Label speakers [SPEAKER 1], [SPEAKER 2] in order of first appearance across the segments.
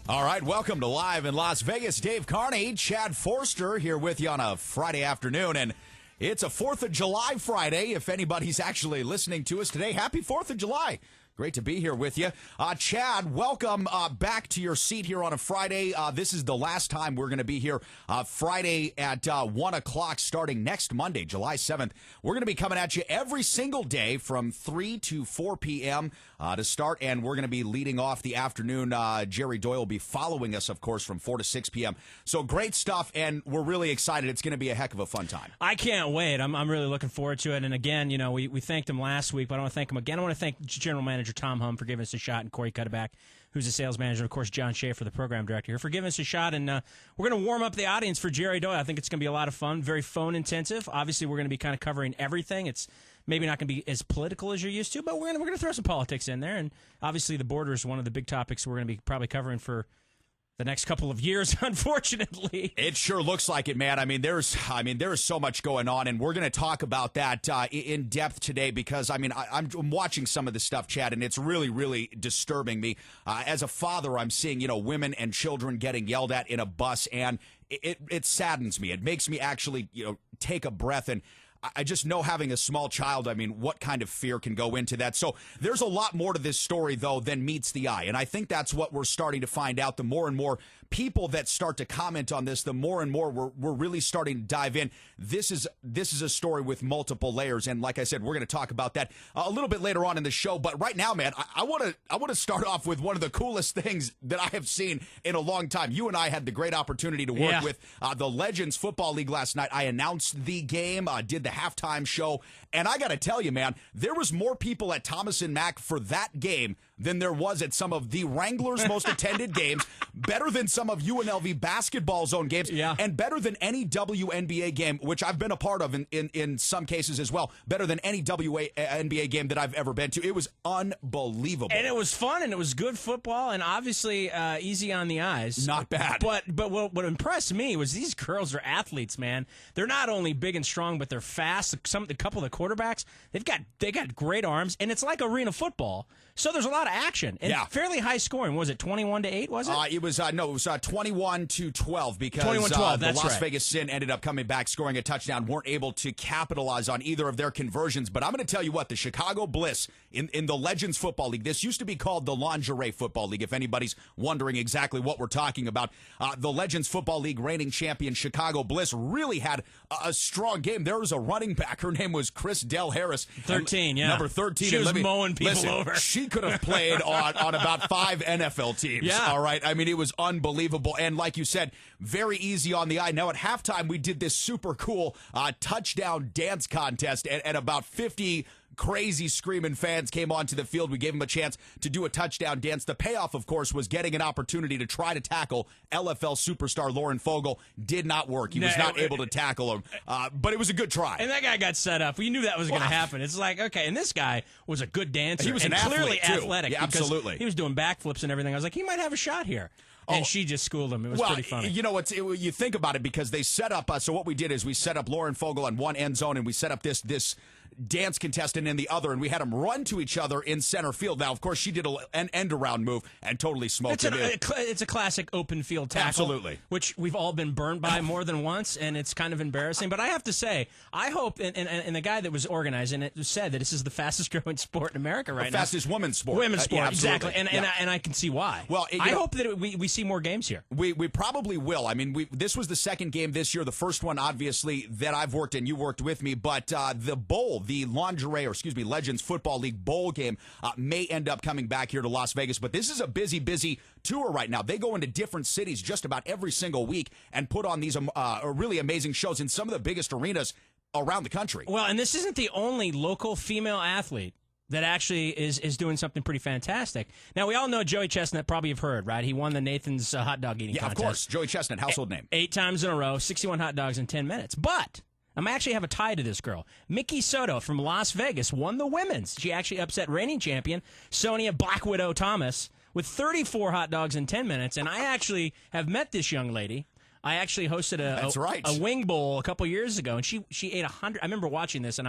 [SPEAKER 1] All right, welcome to Live in Las Vegas. Dave Carney, Chad Forster here with you on a Friday afternoon, and it's a 4th of July Friday. If anybody's actually listening to us today, happy 4th of July. Great to be here with you. Chad, welcome back to your seat here on a Friday. This is the last time we're going to be here Friday at 1 o'clock starting next Monday, July 7th. We're going to be coming at you every single day from 3 to 4 p.m. To start, and we're going to be leading off the afternoon. Jerry Doyle will be following us, of course, from 4 to 6 p.m. So great stuff, and we're really excited. It's going to be a heck of a fun time.
[SPEAKER 2] I can't wait. I'm really looking forward to it. And again, you know, we thanked him last week, but I want to thank him again. I want to thank General Manager Tom Hum for giving us a shot, and Corey Cutterback, who's the sales manager, and of course John Schaefer, the program director here, for giving us a shot. And we're going to warm up the audience for Jerry Doyle. I think it's going to be a lot of fun, very phone intensive. Obviously, we're going to be kind of covering everything. It's maybe not going to be as political as you're used to, but we're going to throw some politics in there. And obviously, the border is one of the big topics we're going to be probably covering for the next couple of years, unfortunately.
[SPEAKER 1] It sure looks like it, man. There is so much going on, and we're going to talk about that in depth today because, I'm watching some of this stuff, Chad, and it's really, really disturbing me. As a father, I'm seeing, women and children getting yelled at in a bus, and it saddens me. It makes me actually, take a breath, and I just know, having a small child, what kind of fear can go into that. So there's a lot more to this story, though, than meets the eye. And I think that's what we're starting to find out. The more and more people that start to comment on this, the more and more we're really starting to dive in. This is a story with multiple layers. And like I said, we're going to talk about that a little bit later on in the show. But right now, man, I want to start off with one of the coolest things that I have seen in a long time. You and I had the great opportunity to work with the Legends Football League last night. I announced the game, did the halftime show, and I got to tell you, man, there was more people at Thomas and Mack for that game than there was at some of the Wranglers' most attended games, better than some of UNLV basketball zone games, and better than any WNBA game, which I've been a part of in some cases as well, better than any WNBA game that I've ever been to. It was unbelievable.
[SPEAKER 2] And it was fun, and it was good football, and obviously easy on the eyes.
[SPEAKER 1] Not bad.
[SPEAKER 2] But what impressed me was these girls are athletes, man. They're not only big and strong, but they're fast. A couple of the quarterbacks, they got great arms, and it's like arena football. So there's a lot of action. And fairly high scoring. Was it 21-8, was it?
[SPEAKER 1] It was 21-12 because
[SPEAKER 2] 21-12,
[SPEAKER 1] the Las Vegas Sin ended up coming back, scoring a touchdown, weren't able to capitalize on either of their conversions. But I'm going to tell you what, the Chicago Bliss in the Legends Football League, this used to be called the Lingerie Football League, if anybody's wondering exactly what we're talking about. The Legends Football League reigning champion Chicago Bliss really had a strong game. There was a running back. Her name was Chris Del Harris.
[SPEAKER 2] 13,
[SPEAKER 1] Number 13.
[SPEAKER 2] She was mowing people over.
[SPEAKER 1] She could have played on about 5 NFL teams.
[SPEAKER 2] Yeah.
[SPEAKER 1] All right. It was unbelievable. And like you said, very easy on the eye. Now, at halftime, we did this super cool touchdown dance contest, and about 50 crazy screaming fans came onto the field. We gave them a chance to do a touchdown dance. The payoff, of course, was getting an opportunity to try to tackle LFL superstar Lauren Fogel. Did not work. He was not able to tackle him, but it was a good try.
[SPEAKER 2] And that guy got set up. We knew that was going to happen. It's like, okay, and this guy was a good dancer.
[SPEAKER 1] He was
[SPEAKER 2] clearly athletic.
[SPEAKER 1] Yeah, absolutely.
[SPEAKER 2] He was doing backflips and everything. I was like, he might have a shot here. And she just schooled him. It was pretty funny.
[SPEAKER 1] You think about it, because they set up, so what we did is we set up Lauren Fogel on one end zone, and we set up this dance contestant in the other, and we had them run to each other in center field. Now, of course, she did an end-around move and totally smoked him.
[SPEAKER 2] It's a classic open field tackle.
[SPEAKER 1] Absolutely.
[SPEAKER 2] Which we've all been burned by more than once, and it's kind of embarrassing. But I have to say, I hope, and the guy that was organizing it said that this is the fastest-growing sport in America right now.
[SPEAKER 1] The fastest women's sport.
[SPEAKER 2] Women's sport, exactly. And I can see why.
[SPEAKER 1] Well,
[SPEAKER 2] I hope that we see more games here.
[SPEAKER 1] We probably will. This was the second game this year. The first one, obviously, that I've worked in. You worked with me. But the bowl, the Legends Football League bowl game may end up coming back here to Las Vegas. But this is a busy, busy tour right now. They go into different cities just about every single week and put on these really amazing shows in some of the biggest arenas around the country.
[SPEAKER 2] Well, and this isn't the only local female athlete that actually is doing something pretty fantastic. Now, we all know Joey Chestnut, probably have heard, right? He won the Nathan's hot dog eating contest.
[SPEAKER 1] Yeah, of course. Joey Chestnut, household name.
[SPEAKER 2] 8 times in a row, 61 hot dogs in 10 minutes. But I actually have a tie to this girl. Mickey Soto from Las Vegas won the women's. She actually upset reigning champion Sonia Black Widow Thomas with 34 hot dogs in 10 minutes. And I actually have met this young lady. I actually hosted a wing bowl a couple years ago, and she ate 100. I remember watching this, and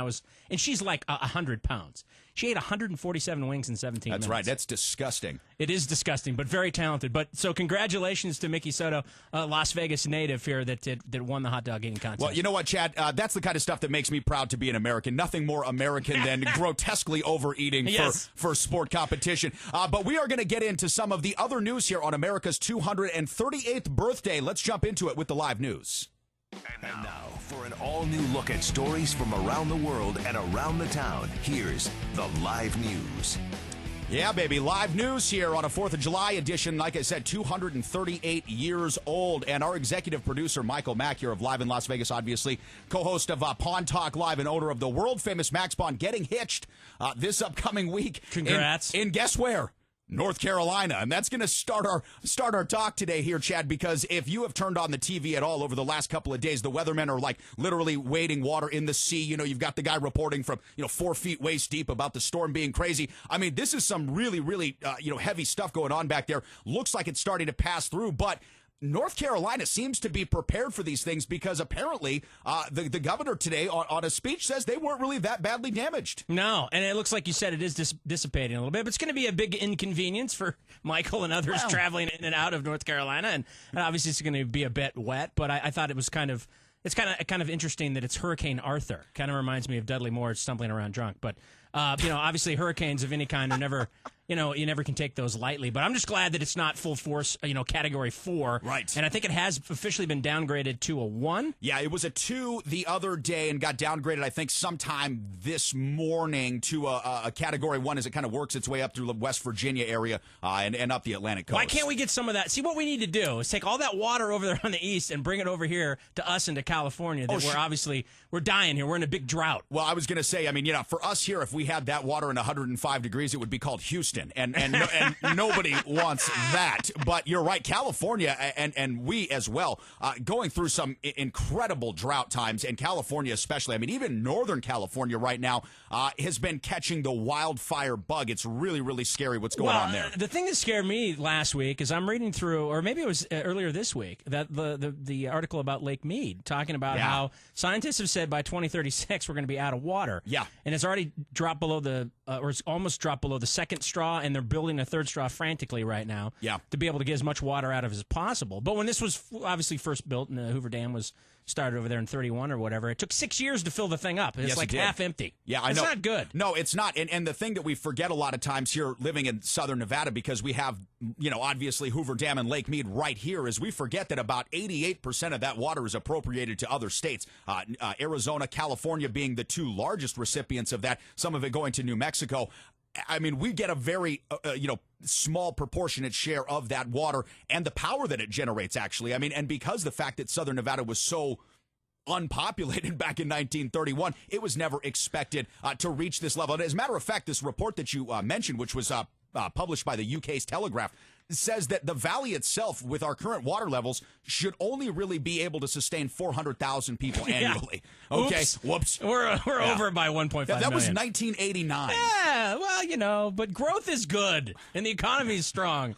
[SPEAKER 2] she's like 100 pounds. She ate 147 wings in 17 minutes.
[SPEAKER 1] That's right. That's disgusting.
[SPEAKER 2] It is disgusting, but very talented. But so congratulations to Mickey Soto, Las Vegas native here that won the hot dog eating contest.
[SPEAKER 1] Well, you know what, Chad? That's the kind of stuff that makes me proud to be an American. Nothing more American than grotesquely overeating for sport competition. But we are going to get into some of the other news here on America's 238th birthday. Let's jump into it with the live news.
[SPEAKER 3] And now, for an all-new look at stories from around the world and around the town, here's the live news.
[SPEAKER 1] Yeah, baby, live news here on a 4th of July edition. Like I said, 238 years old. And our executive producer, Michael Mack, here of Live in Las Vegas, obviously, co-host of Pawn Talk Live and owner of the world-famous Max Pawn, getting hitched this upcoming week.
[SPEAKER 2] Congrats.
[SPEAKER 1] In guess where? North Carolina. And that's going to start our talk today here, Chad, because if you have turned on the TV at all over the last couple of days, the weathermen are like literally wading water in the sea. You know, you've got the guy reporting from, 4 feet waist deep about the storm being crazy. I mean, this is some really, really, heavy stuff going on back there. Looks like it's starting to pass through, but North Carolina seems to be prepared for these things because apparently the governor today on a speech says they weren't really that badly damaged.
[SPEAKER 2] No, and it looks like you said it is dissipating a little bit, but it's going to be a big inconvenience for Michael and others traveling in and out of North Carolina, and obviously it's going to be a bit wet, but I thought it was kind of interesting that it's Hurricane Arthur. Kind of reminds me of Dudley Moore stumbling around drunk, but obviously hurricanes of any kind are never... you never can take those lightly. But I'm just glad that it's not full force, Category 4.
[SPEAKER 1] Right.
[SPEAKER 2] And I think it has officially been downgraded to a 1.
[SPEAKER 1] Yeah, it was a 2 the other day and got downgraded, I think, sometime this morning to a Category 1 as it kind of works its way up through the West Virginia area and up the Atlantic coast.
[SPEAKER 2] Why can't we get some of that? See, what we need to do is take all that water over there on the east and bring it over here to us and to California. We're dying here. We're in a big drought.
[SPEAKER 1] Well, I was going to say, for us here, if we had that water in 105 degrees, it would be called Houston. And nobody wants that. But you're right, California and we as well, going through some incredible drought times, and California especially. I mean, even Northern California right now has been catching the wildfire bug. It's really, really scary what's going on there.
[SPEAKER 2] The thing that scared me last week is I'm reading through, or maybe it was earlier this week, that the article about Lake Mead, talking about how scientists have said by 2036 we're going to be out of water.
[SPEAKER 1] Yeah.
[SPEAKER 2] And it's already dropped below or it's almost dropped below the second straw, and they're building a third straw frantically right now to be able to get as much water out of it as possible. But when this was obviously first built and the Hoover Dam was started over there in 31 or whatever, it took 6 years to fill the thing up. It's like half empty.
[SPEAKER 1] Yeah, I know.
[SPEAKER 2] It's not good.
[SPEAKER 1] No, it's not. And the thing that we forget a lot of times here living in southern Nevada, because we have, obviously Hoover Dam and Lake Mead right here, is we forget that about 88% of that water is appropriated to other states. Arizona, California being the 2 largest recipients of that, some of it going to New Mexico. I mean, we get a very, small proportionate share of that water and the power that it generates, actually. I mean, and because the fact that Southern Nevada was so unpopulated back in 1931, it was never expected to reach this level. And as a matter of fact, this report that you mentioned, which was published by the UK's Telegraph, says that the valley itself, with our current water levels, should only really be able to sustain 400,000 people annually. Okay, whoops.
[SPEAKER 2] We're over by 1.5 million.
[SPEAKER 1] That was 1989.
[SPEAKER 2] Yeah, well, but growth is good, and the economy is strong.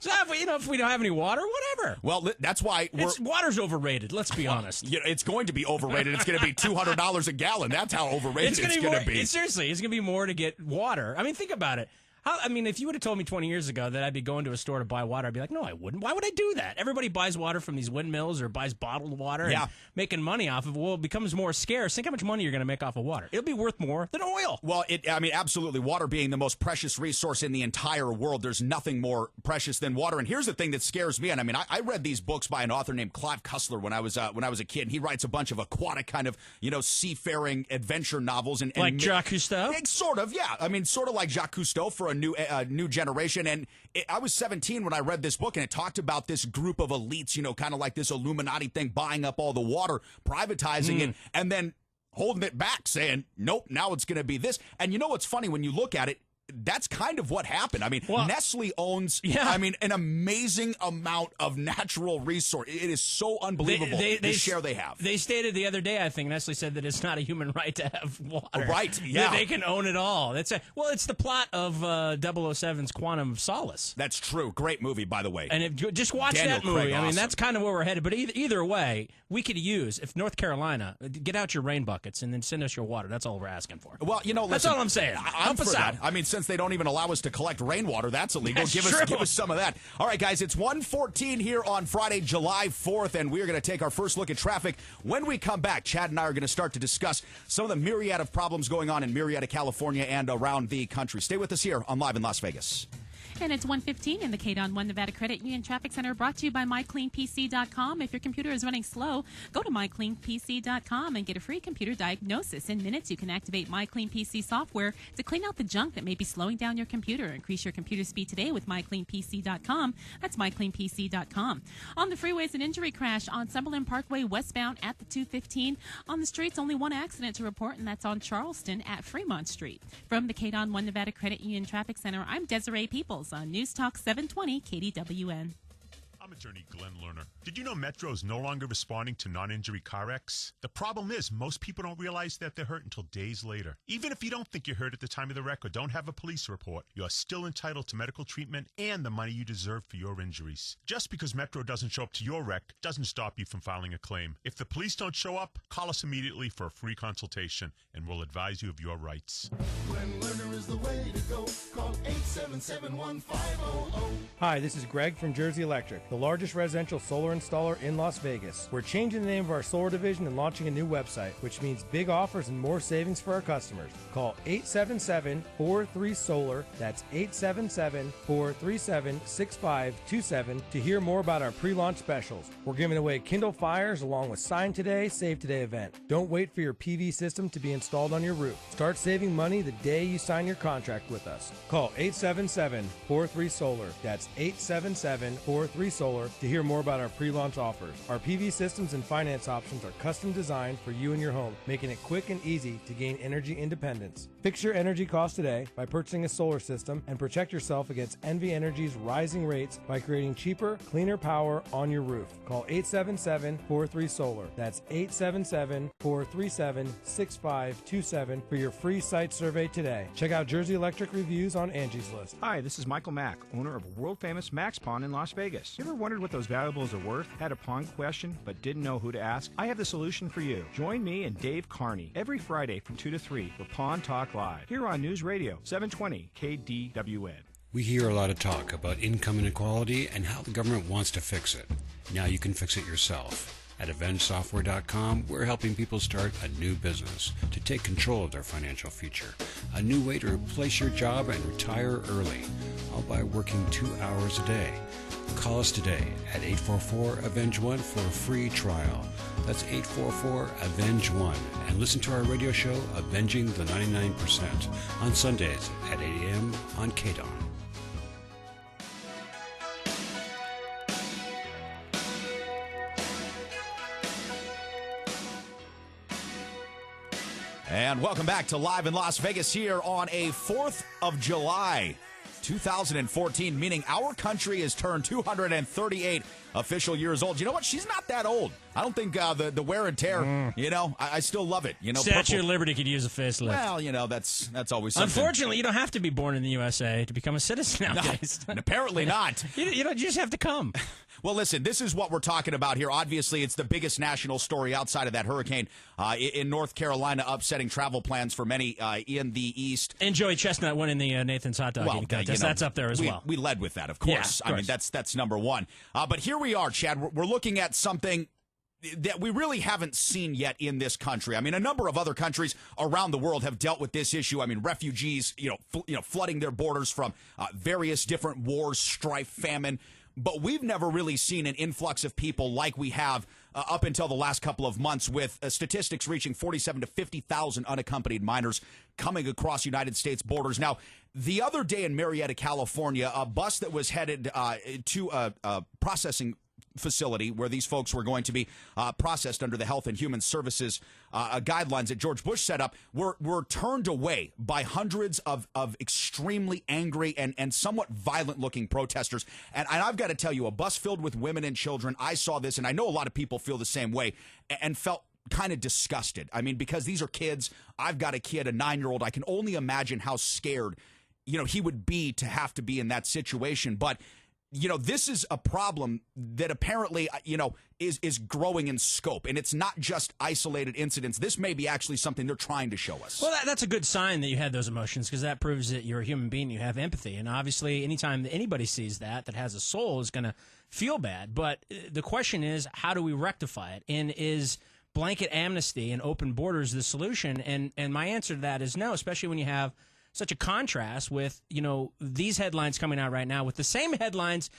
[SPEAKER 2] So if we don't have any water, whatever.
[SPEAKER 1] Well, that's why
[SPEAKER 2] water's overrated. Let's be honest.
[SPEAKER 1] It's going to be overrated. It's going to be $200 a gallon. That's how overrated it's going to be.
[SPEAKER 2] Seriously, it's going to be more to get water. I mean, think about it. If you would have told me 20 years ago that I'd be going to a store to buy water, I'd be like, no, I wouldn't. Why would I do that? Everybody buys water from these windmills or buys bottled water and making money off of it. Well, it becomes more scarce. Think how much money you're going to make off of water. It'll be worth more than oil.
[SPEAKER 1] Well, absolutely. Water being the most precious resource in the entire world, there's nothing more precious than water. And here's the thing that scares me. And I read these books by an author named Clive Cussler when I was a kid. And he writes a bunch of aquatic kind of, seafaring adventure novels. And
[SPEAKER 2] like Jacques Cousteau?
[SPEAKER 1] Sort of, yeah. I mean, sort of like Jacques Cousteau for a new generation. And I was 17 when I read this book, and it talked about this group of elites, kind of like this Illuminati thing, buying up all the water, privatizing it, and then holding it back, saying, nope, now it's going to be this. And you know what's funny? When you look at it, that's kind of what happened. I mean, Nestle owns, an amazing amount of natural resource. It is so unbelievable, the share they have.
[SPEAKER 2] They stated the other day, I think, Nestle said that it's not a human right to have water.
[SPEAKER 1] Right, yeah.
[SPEAKER 2] They can own it all. It's the plot of 007's Quantum of Solace.
[SPEAKER 1] That's true. Great movie, by the way.
[SPEAKER 2] And just watch
[SPEAKER 1] Daniel
[SPEAKER 2] that movie.
[SPEAKER 1] Craig, awesome.
[SPEAKER 2] I mean, that's kind of where we're headed. But either way, we could use, if North Carolina, get out your rain buckets and then send us your water. That's all we're asking for.
[SPEAKER 1] Well,
[SPEAKER 2] that's all I'm saying.
[SPEAKER 1] I'm for that. I mean, since they don't even allow us to collect rainwater, that's illegal. Give us some of that. All right, guys, it's 1:14 here on Friday, July 4th, and we're going to take our first look at traffic. When we come back, Chad and I are going to start to discuss some of the myriad of problems going on in Murrieta, California, and around the country. Stay with us here on Live in Las Vegas.
[SPEAKER 4] And it's 1:15 in the KDWN Nevada Credit Union Traffic Center, brought to you by MyCleanPC.com. If your computer is running slow, go to MyCleanPC.com and get a free computer diagnosis. In minutes, you can activate MyCleanPC software to clean out the junk that may be slowing down your computer. Increase your computer speed today with MyCleanPC.com. That's MyCleanPC.com. On the freeways, an injury crash on Summerlin Parkway westbound at the 215. On the streets, only one accident to report, and that's on Charleston at Fremont Street. From the KDWN Nevada Credit Union Traffic Center, I'm Desiree Peoples on News Talk 720 KDWN.
[SPEAKER 5] I'm attorney Glenn Lerner. Did you know Metro is no longer responding to non-injury car wrecks? The problem is most people don't realize that they're hurt until days later. Even if you don't think you're hurt at the time of the wreck or don't have a police report, you are still entitled to medical treatment and the money you deserve for your injuries. Just because Metro doesn't show up to your wreck doesn't stop you from filing a claim. If the police don't show up, call us immediately for a free consultation and we'll advise you of your rights.
[SPEAKER 6] Glenn Lerner is the way to go. Call 877-1500.
[SPEAKER 7] Hi, this is Greg from Jersey Electric, the largest residential solar installer in Las Vegas. We're changing the name of our solar division and launching a new website, which means big offers and more savings for our customers. Call 877-43-SOLAR. That's 877-437-6527 to hear more about our pre-launch specials. We're giving away Kindle Fires along with Sign Today, Save Today event. Don't wait for your PV system to be installed on your roof. Start saving money the day you sign your contract with us. Call 877-43-SOLAR. That's 877-43-SOLAR to hear more about our pre-launch offers. Our PV systems and finance options are custom designed for you and your home, making it quick and easy to gain energy independence. Fix your energy costs today by purchasing a solar system and protect yourself against NV Energy's rising rates by creating cheaper, cleaner power on your roof. Call 877-43-SOLAR. That's 877-437-6527 for your free site survey today. Check out Jersey Electric reviews on Angie's List.
[SPEAKER 8] Hi, this is Michael Mack, owner of world-famous Mack's Pawn in Las Vegas. You ever wondered what those valuables are worth? Had a pawn question but didn't know who to ask? I have the solution for you. Join me and Dave Carney every Friday from 2 to 3 for Pawn Talk Live here on News Radio 720 KDWN.
[SPEAKER 9] We hear a lot of talk about income inequality and how the government wants to fix it. Now you can fix it yourself. At AvengeSoftware.com, we're helping people start a new business to take control of their financial future. A new way to replace your job and retire early, all by working 2 hours a day. Call us today at 844-AVENGE-1 for a free trial. That's 844-AVENGE-1. And listen to our radio show, Avenging the 99%, on Sundays at 8 a.m. on KDWN.
[SPEAKER 1] And welcome back to Live in Las Vegas here on a 4th of July, 2014, meaning our country has turned 238 official years old. You know what? She's not that old. I don't think the wear and tear, I still love it.
[SPEAKER 2] Statue of Liberty could use a facelift.
[SPEAKER 1] Well, that's always something.
[SPEAKER 2] Unfortunately, you don't have to be born in the USA to become a citizen nowadays.
[SPEAKER 1] No, apparently not.
[SPEAKER 2] You just have to come.
[SPEAKER 1] Well, listen, this is what we're talking about here. Obviously, it's the biggest national story outside of that hurricane in North Carolina, upsetting travel plans for many in the East.
[SPEAKER 2] And Joey Chestnut winning the Nathan's Hot Dog eating contest. That's up there as well.
[SPEAKER 1] We led with that, of course.
[SPEAKER 2] Yeah, of course.
[SPEAKER 1] I mean, that's number one. But here we are, Chad. We're looking at something that we really haven't seen yet in this country. I mean, a number of other countries around the world have dealt with this issue. I mean, refugees, flooding their borders from various different wars, strife, famine. But we've never really seen an influx of people like we have up until the last couple of months, with statistics reaching 47 to 50,000 unaccompanied minors coming across United States borders. Now, the other day in Murrieta, California, a bus that was headed to a processing facility where these folks were going to be processed under the Health and Human Services guidelines that George Bush set up were turned away by hundreds of extremely angry and somewhat violent-looking protesters. And I've got to tell you, a bus filled with women and children, I saw this, and I know a lot of people feel the same way, and felt kind of disgusted. I mean, because these are kids. I've got a kid, a 9-year-old. I can only imagine how scared, he would be to have to be in that situation. But, this is a problem that apparently, is growing in scope. And it's not just isolated incidents. This may be actually something they're trying to show us.
[SPEAKER 2] Well, that's a good sign that you had those emotions, because that proves that you're a human being. You have empathy. And obviously, anytime that anybody sees that has a soul is going to feel bad. But the question is, how do we rectify it? And is blanket amnesty and open borders the solution? And my answer to that is no, especially when you have such a contrast with, these headlines coming out right now with the same headlines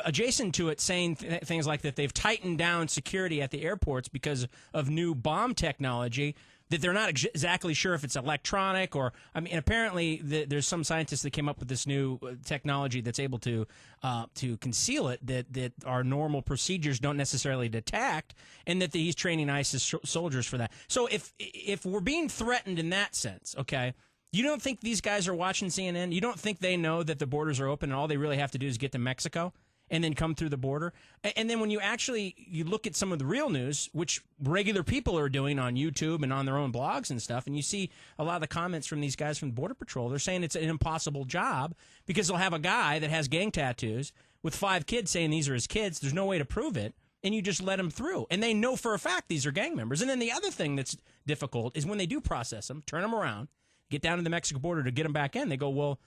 [SPEAKER 2] adjacent to it saying things like that they've tightened down security at the airports because of new bomb technology, that they're not exactly sure if it's electronic or, apparently there's some scientists that came up with this new technology that's able to conceal it, that our normal procedures don't necessarily detect, and that he's training ISIS soldiers for that. So if we're being threatened in that sense, okay, you don't think these guys are watching CNN? You don't think they know that the borders are open and all they really have to do is get to Mexico and then come through the border? And then when you look at some of the real news, which regular people are doing on YouTube and on their own blogs and stuff, and you see a lot of the comments from these guys from Border Patrol, they're saying it's an impossible job because they'll have a guy that has gang tattoos with 5 kids saying these are his kids. There's no way to prove it, and you just let them through. And they know for a fact these are gang members. And then the other thing that's difficult is when they do process them, turn them around, get down to the Mexican border to get them back in, they go, well,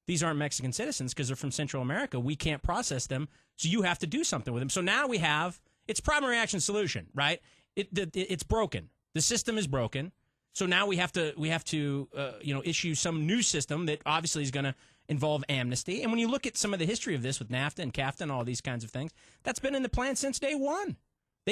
[SPEAKER 2] these aren't Mexican citizens because they're from Central America. We can't process them, so you have to do something with them. So now we have, it's problem, reaction, solution, right? It's broken. The system is broken. So now we have to issue some new system that obviously is going to involve amnesty. And when you look at some of the history of this with NAFTA and CAFTA and all these kinds of things, that's been in the plan since day one.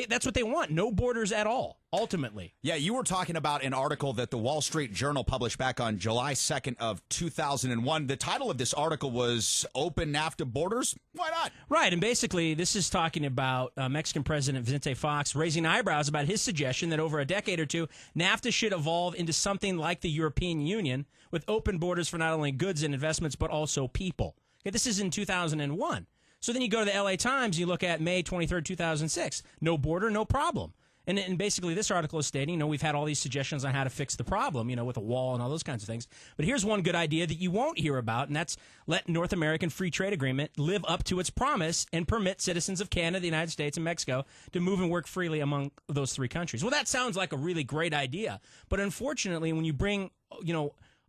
[SPEAKER 2] That's what they want. No borders at all, ultimately.
[SPEAKER 1] Yeah, you were talking about an article that the Wall Street Journal published back on July 2nd of 2001. The title of this article was Open NAFTA Borders? Why not?
[SPEAKER 2] Right, and basically this is talking about Mexican President Vicente Fox raising eyebrows about his suggestion that over a decade or two, NAFTA should evolve into something like the European Union with open borders for not only goods and investments but also people. Okay, this is in 2001. So then you go to the L.A. Times, you look at May 23rd, 2006. No border, no problem. And basically this article is stating, we've had all these suggestions on how to fix the problem, with a wall and all those kinds of things. But here's one good idea that you won't hear about, and that's let North American Free Trade Agreement live up to its promise and permit citizens of Canada, the United States, and Mexico to move and work freely among those 3 countries. Well, that sounds like a really great idea. But unfortunately, when you bring,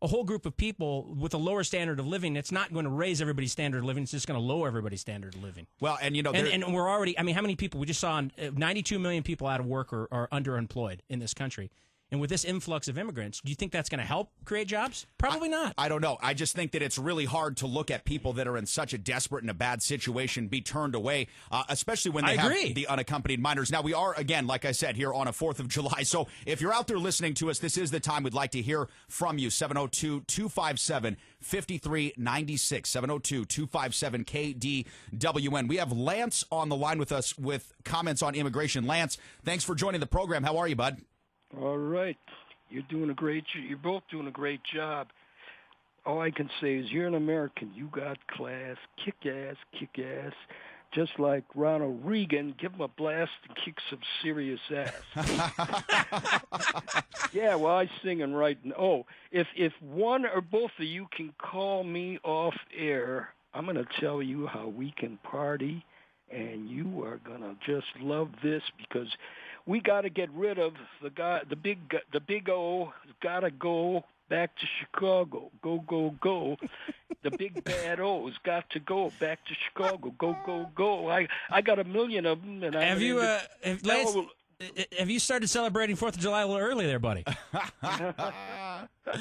[SPEAKER 2] a whole group of people with a lower standard of living, it's not going to raise everybody's standard of living. It's just going to lower everybody's standard of living.
[SPEAKER 1] Well, and
[SPEAKER 2] and we're already, how many people we just saw? 92 million people out of work or underemployed in this country. And with this influx of immigrants, do you think that's going to help create jobs? Probably not.
[SPEAKER 1] I don't know. I just think that it's really hard to look at people that are in such a desperate and a bad situation be turned away, especially when they have the unaccompanied minors. Now, we are, again, like I said, here on a 4th of July. So if you're out there listening to us, this is the time we'd like to hear from you. 702-257-5396. 702-257-KDWN. We have Lance on the line with us with comments on immigration. Lance, thanks for joining the program. How are you, bud?
[SPEAKER 10] All right. You're both doing a great job. All I can say is you're an American. You got class, kick ass, just like Ronald Reagan. Give him a blast and kick some serious ass. Yeah, well, I'm singing right now. Oh, if one or both of you can call me off air, I'm going to tell you how we can party, and you are going to just love this because we got to get rid of the guy, the big O. Got to go back to Chicago. Go. The big bad O's got to go back to Chicago. Go. I got a million of them. And
[SPEAKER 2] have you started celebrating 4th of July a little early there, buddy?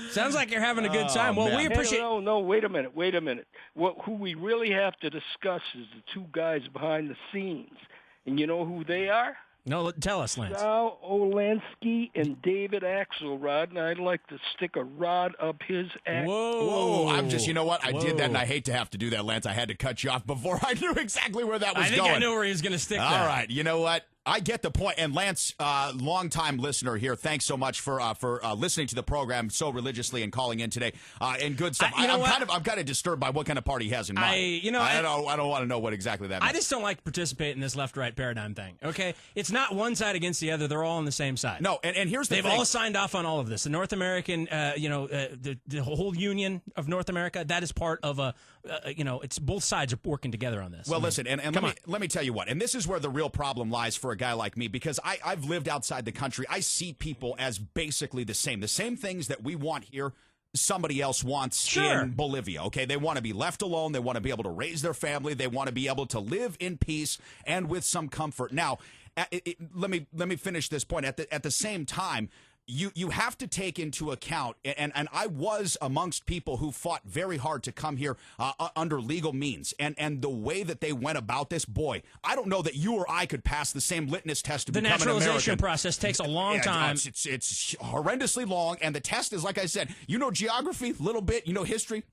[SPEAKER 2] Sounds like you're having a good time. Well, we appreciate.
[SPEAKER 10] No. Wait a minute. Who we really have to discuss is the 2 guys behind the scenes, and you know who they are?
[SPEAKER 2] No, tell us, Lance.
[SPEAKER 10] Sal Olansky and David Axelrod, and I'd like to stick a rod up his ass.
[SPEAKER 2] Whoa.
[SPEAKER 1] I'm just, you know what? I did that, and I hate to have to do that, Lance. I had to cut you off before I knew exactly where that was going.
[SPEAKER 2] I think I knew where he was going to stick that.
[SPEAKER 1] All right, you know what? I get the point. And Lance, longtime listener here, thanks so much for listening to the program so religiously and calling in today. And good stuff. I'm kind of disturbed by what kind of party he has in mind. I don't want to know what exactly that means.
[SPEAKER 2] I just don't like to participate in this left-right paradigm thing. Okay, it's not one side against the other. They're all on the same side.
[SPEAKER 1] No, and here's the thing.
[SPEAKER 2] They've all signed off on all of this. The North American, the whole union of North America, that is part of a, it's both sides are working together on this.
[SPEAKER 1] Well, listen, and let me tell you what, and this is where the real problem lies for a guy like me, because I've lived outside the country. I see people as basically the same things that we want here. Somebody else wants in Bolivia, okay? They want to be left alone. They want to be able to raise their family. They want to be able to live in peace and with some comfort. Now, let me finish this point. At the same time, you have to take into account, and I was amongst people who fought very hard to come here under legal means, and the way that they went about this, boy, I don't know that you or I could pass the same litmus test to become an American.
[SPEAKER 2] The naturalization process takes a long time.
[SPEAKER 1] It's horrendously long, and the test is, like I said, geography, a little bit, history.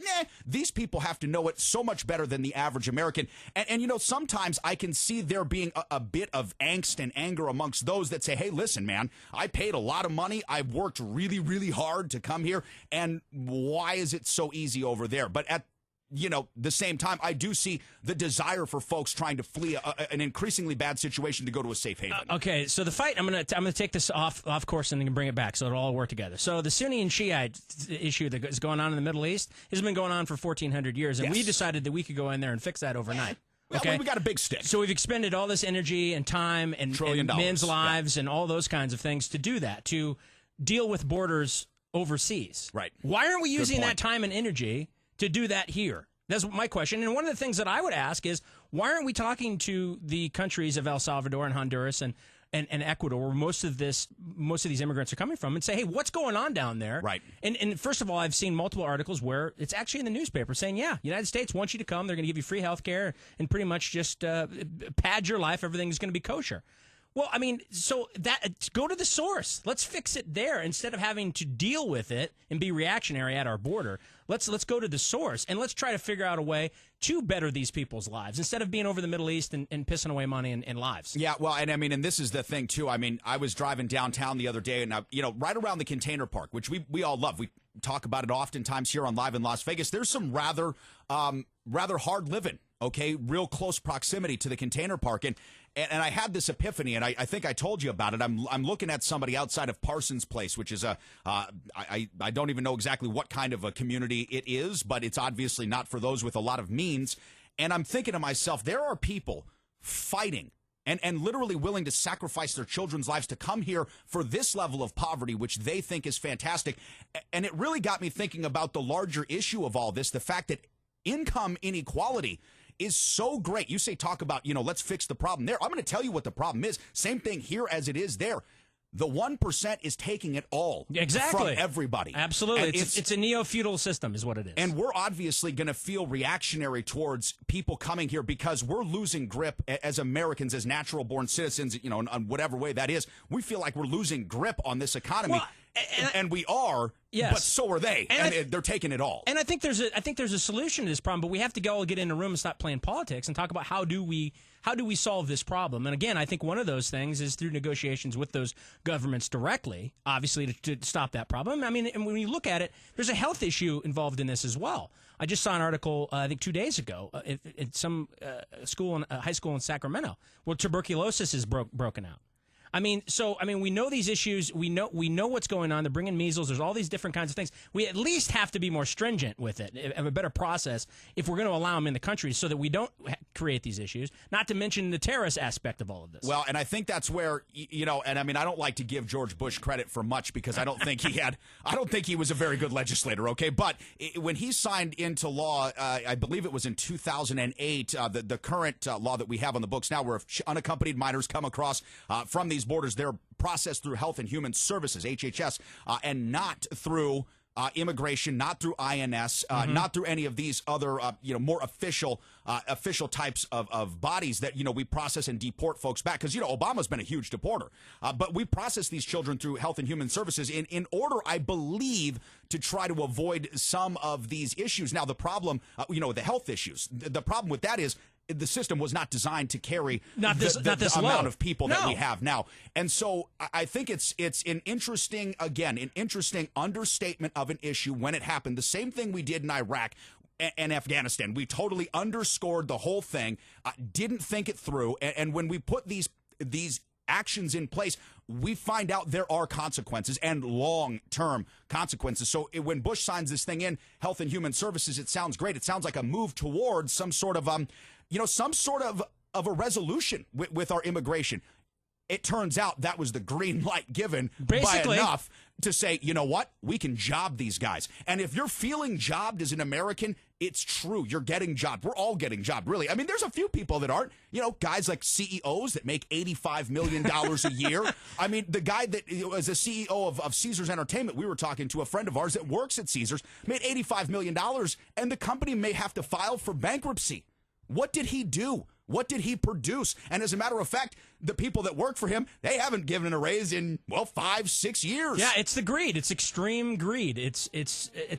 [SPEAKER 1] These people have to know it so much better than the average American, and sometimes I can see there being a bit of angst and anger amongst those that say, hey, listen, man, I paid a lot of money. I've worked really, really hard to come here, and why is it so easy over there? But at the same time, I do see the desire for folks trying to flee an increasingly bad situation to go to a safe haven.
[SPEAKER 2] Okay, so the fight, I'm gonna take this off course and then bring it back so it'll all work together. So the Sunni and Shiite issue that is going on in the Middle East has been going on for 1,400 years, and we decided that we could go in there and fix that overnight. Okay.
[SPEAKER 1] Well, we got a big stick.
[SPEAKER 2] So we've expended all this energy and time and men's lives and all those kinds of things to do that, to deal with borders overseas.
[SPEAKER 1] Right.
[SPEAKER 2] Why aren't we using that time and energy to do that here? That's my question. And one of the things that I would ask is, why aren't we talking to the countries of El Salvador and Honduras and Ecuador, where most of these immigrants are coming from, and say, hey, what's going on down there?
[SPEAKER 1] Right.
[SPEAKER 2] And first of all, I've seen multiple articles where it's actually in the newspaper saying, yeah, United States wants you to come. They're going to give you free health care and pretty much just pad your life. Everything's going to be kosher. Well, I mean, so go to the source. Let's fix it there instead of having to deal with it and be reactionary at our border. Let's go to the source and let's try to figure out a way to better these people's lives instead of being over the Middle East and pissing away money and lives.
[SPEAKER 1] Yeah, well, and I mean, and this is the thing too. I mean, I was driving downtown the other day, and right around the Container Park, which we all love. We talk about it oftentimes here on Live in Las Vegas. There's some rather hard living. Okay, real close proximity to the Container Park, and I had this epiphany, and I think I told you about it. I'm looking at somebody outside of Parsons Place, which is I don't even know exactly what kind of a community it is, but it's obviously not for those with a lot of means. And I'm thinking to myself, there are people fighting and literally willing to sacrifice their children's lives to come here for this level of poverty, which they think is fantastic. And it really got me thinking about the larger issue of all this, the fact that income inequality is so great. You say, talk about, let's fix the problem there. I'm going to tell you what the problem is. Same thing here as it is there. The 1% is taking it all from everybody.
[SPEAKER 2] Absolutely. It's a neo-feudal system is what it is.
[SPEAKER 1] And we're obviously going to feel reactionary towards people coming here because we're losing grip as Americans, as natural-born citizens, in whatever way that is. We feel like we're losing grip on this economy. Well, and we are,
[SPEAKER 2] yes.
[SPEAKER 1] But so are they, and they're taking it all.
[SPEAKER 2] And I think there's a solution to this problem, but we have to all get in a room and stop playing politics and talk about how do we solve this problem. And again, I think one of those things is through negotiations with those governments directly, obviously to stop that problem. I mean, and when you look at it, there's a health issue involved in this as well. I just saw an article, I think 2 days ago, at some high school in Sacramento, where tuberculosis is broken out. I mean, we know these issues. We know what's going on. They're bringing measles. There's all these different kinds of things. We at least have to be more stringent with it, have a better process if we're going to allow them in the country so that we don't create these issues, not to mention the terrorist aspect of all of this.
[SPEAKER 1] Well, and I think that's where, and I mean, I don't like to give George Bush credit for much because I don't think he was a very good legislator, okay? But when he signed into law, I believe it was in 2008, the current law that we have on the books now, where if unaccompanied minors come across from these borders, they're processed through Health and Human Services, HHS, and not through immigration, not through INS, not through any of these other, more official types of bodies that, we process and deport folks back. Because, Obama's been a huge deporter. But we process these children through Health and Human Services in order, I believe, to try to avoid some of these issues. Now, the problem, the health issues, the problem with that is the system was not designed to carry the amount of people that we have now. And so I think it's an interesting understatement of an issue when it happened. The same thing we did in Iraq and Afghanistan. We totally underscored the whole thing, didn't think it through. And when we put these actions in place, we find out there are consequences and long-term consequences. So when Bush signs this thing in, Health and Human Services, it sounds great. It sounds like a move towards some sort of a resolution with our immigration. It turns out that was the green light given by enough to say, you know what, we can job these guys. And if you're feeling jobbed as an American, it's true. You're getting jobbed. We're all getting jobbed, really. I mean, there's a few people that aren't, guys like CEOs that make $85 million a year. I mean, the guy that was a CEO of Caesars Entertainment, we were talking to a friend of ours that works at Caesars, made $85 million, and the company may have to file for bankruptcy. What did he do? What did he produce? And as a matter of fact, the people that work for him, they haven't given a raise in, 5-6 years.
[SPEAKER 2] Yeah, it's the greed. It's extreme greed. It's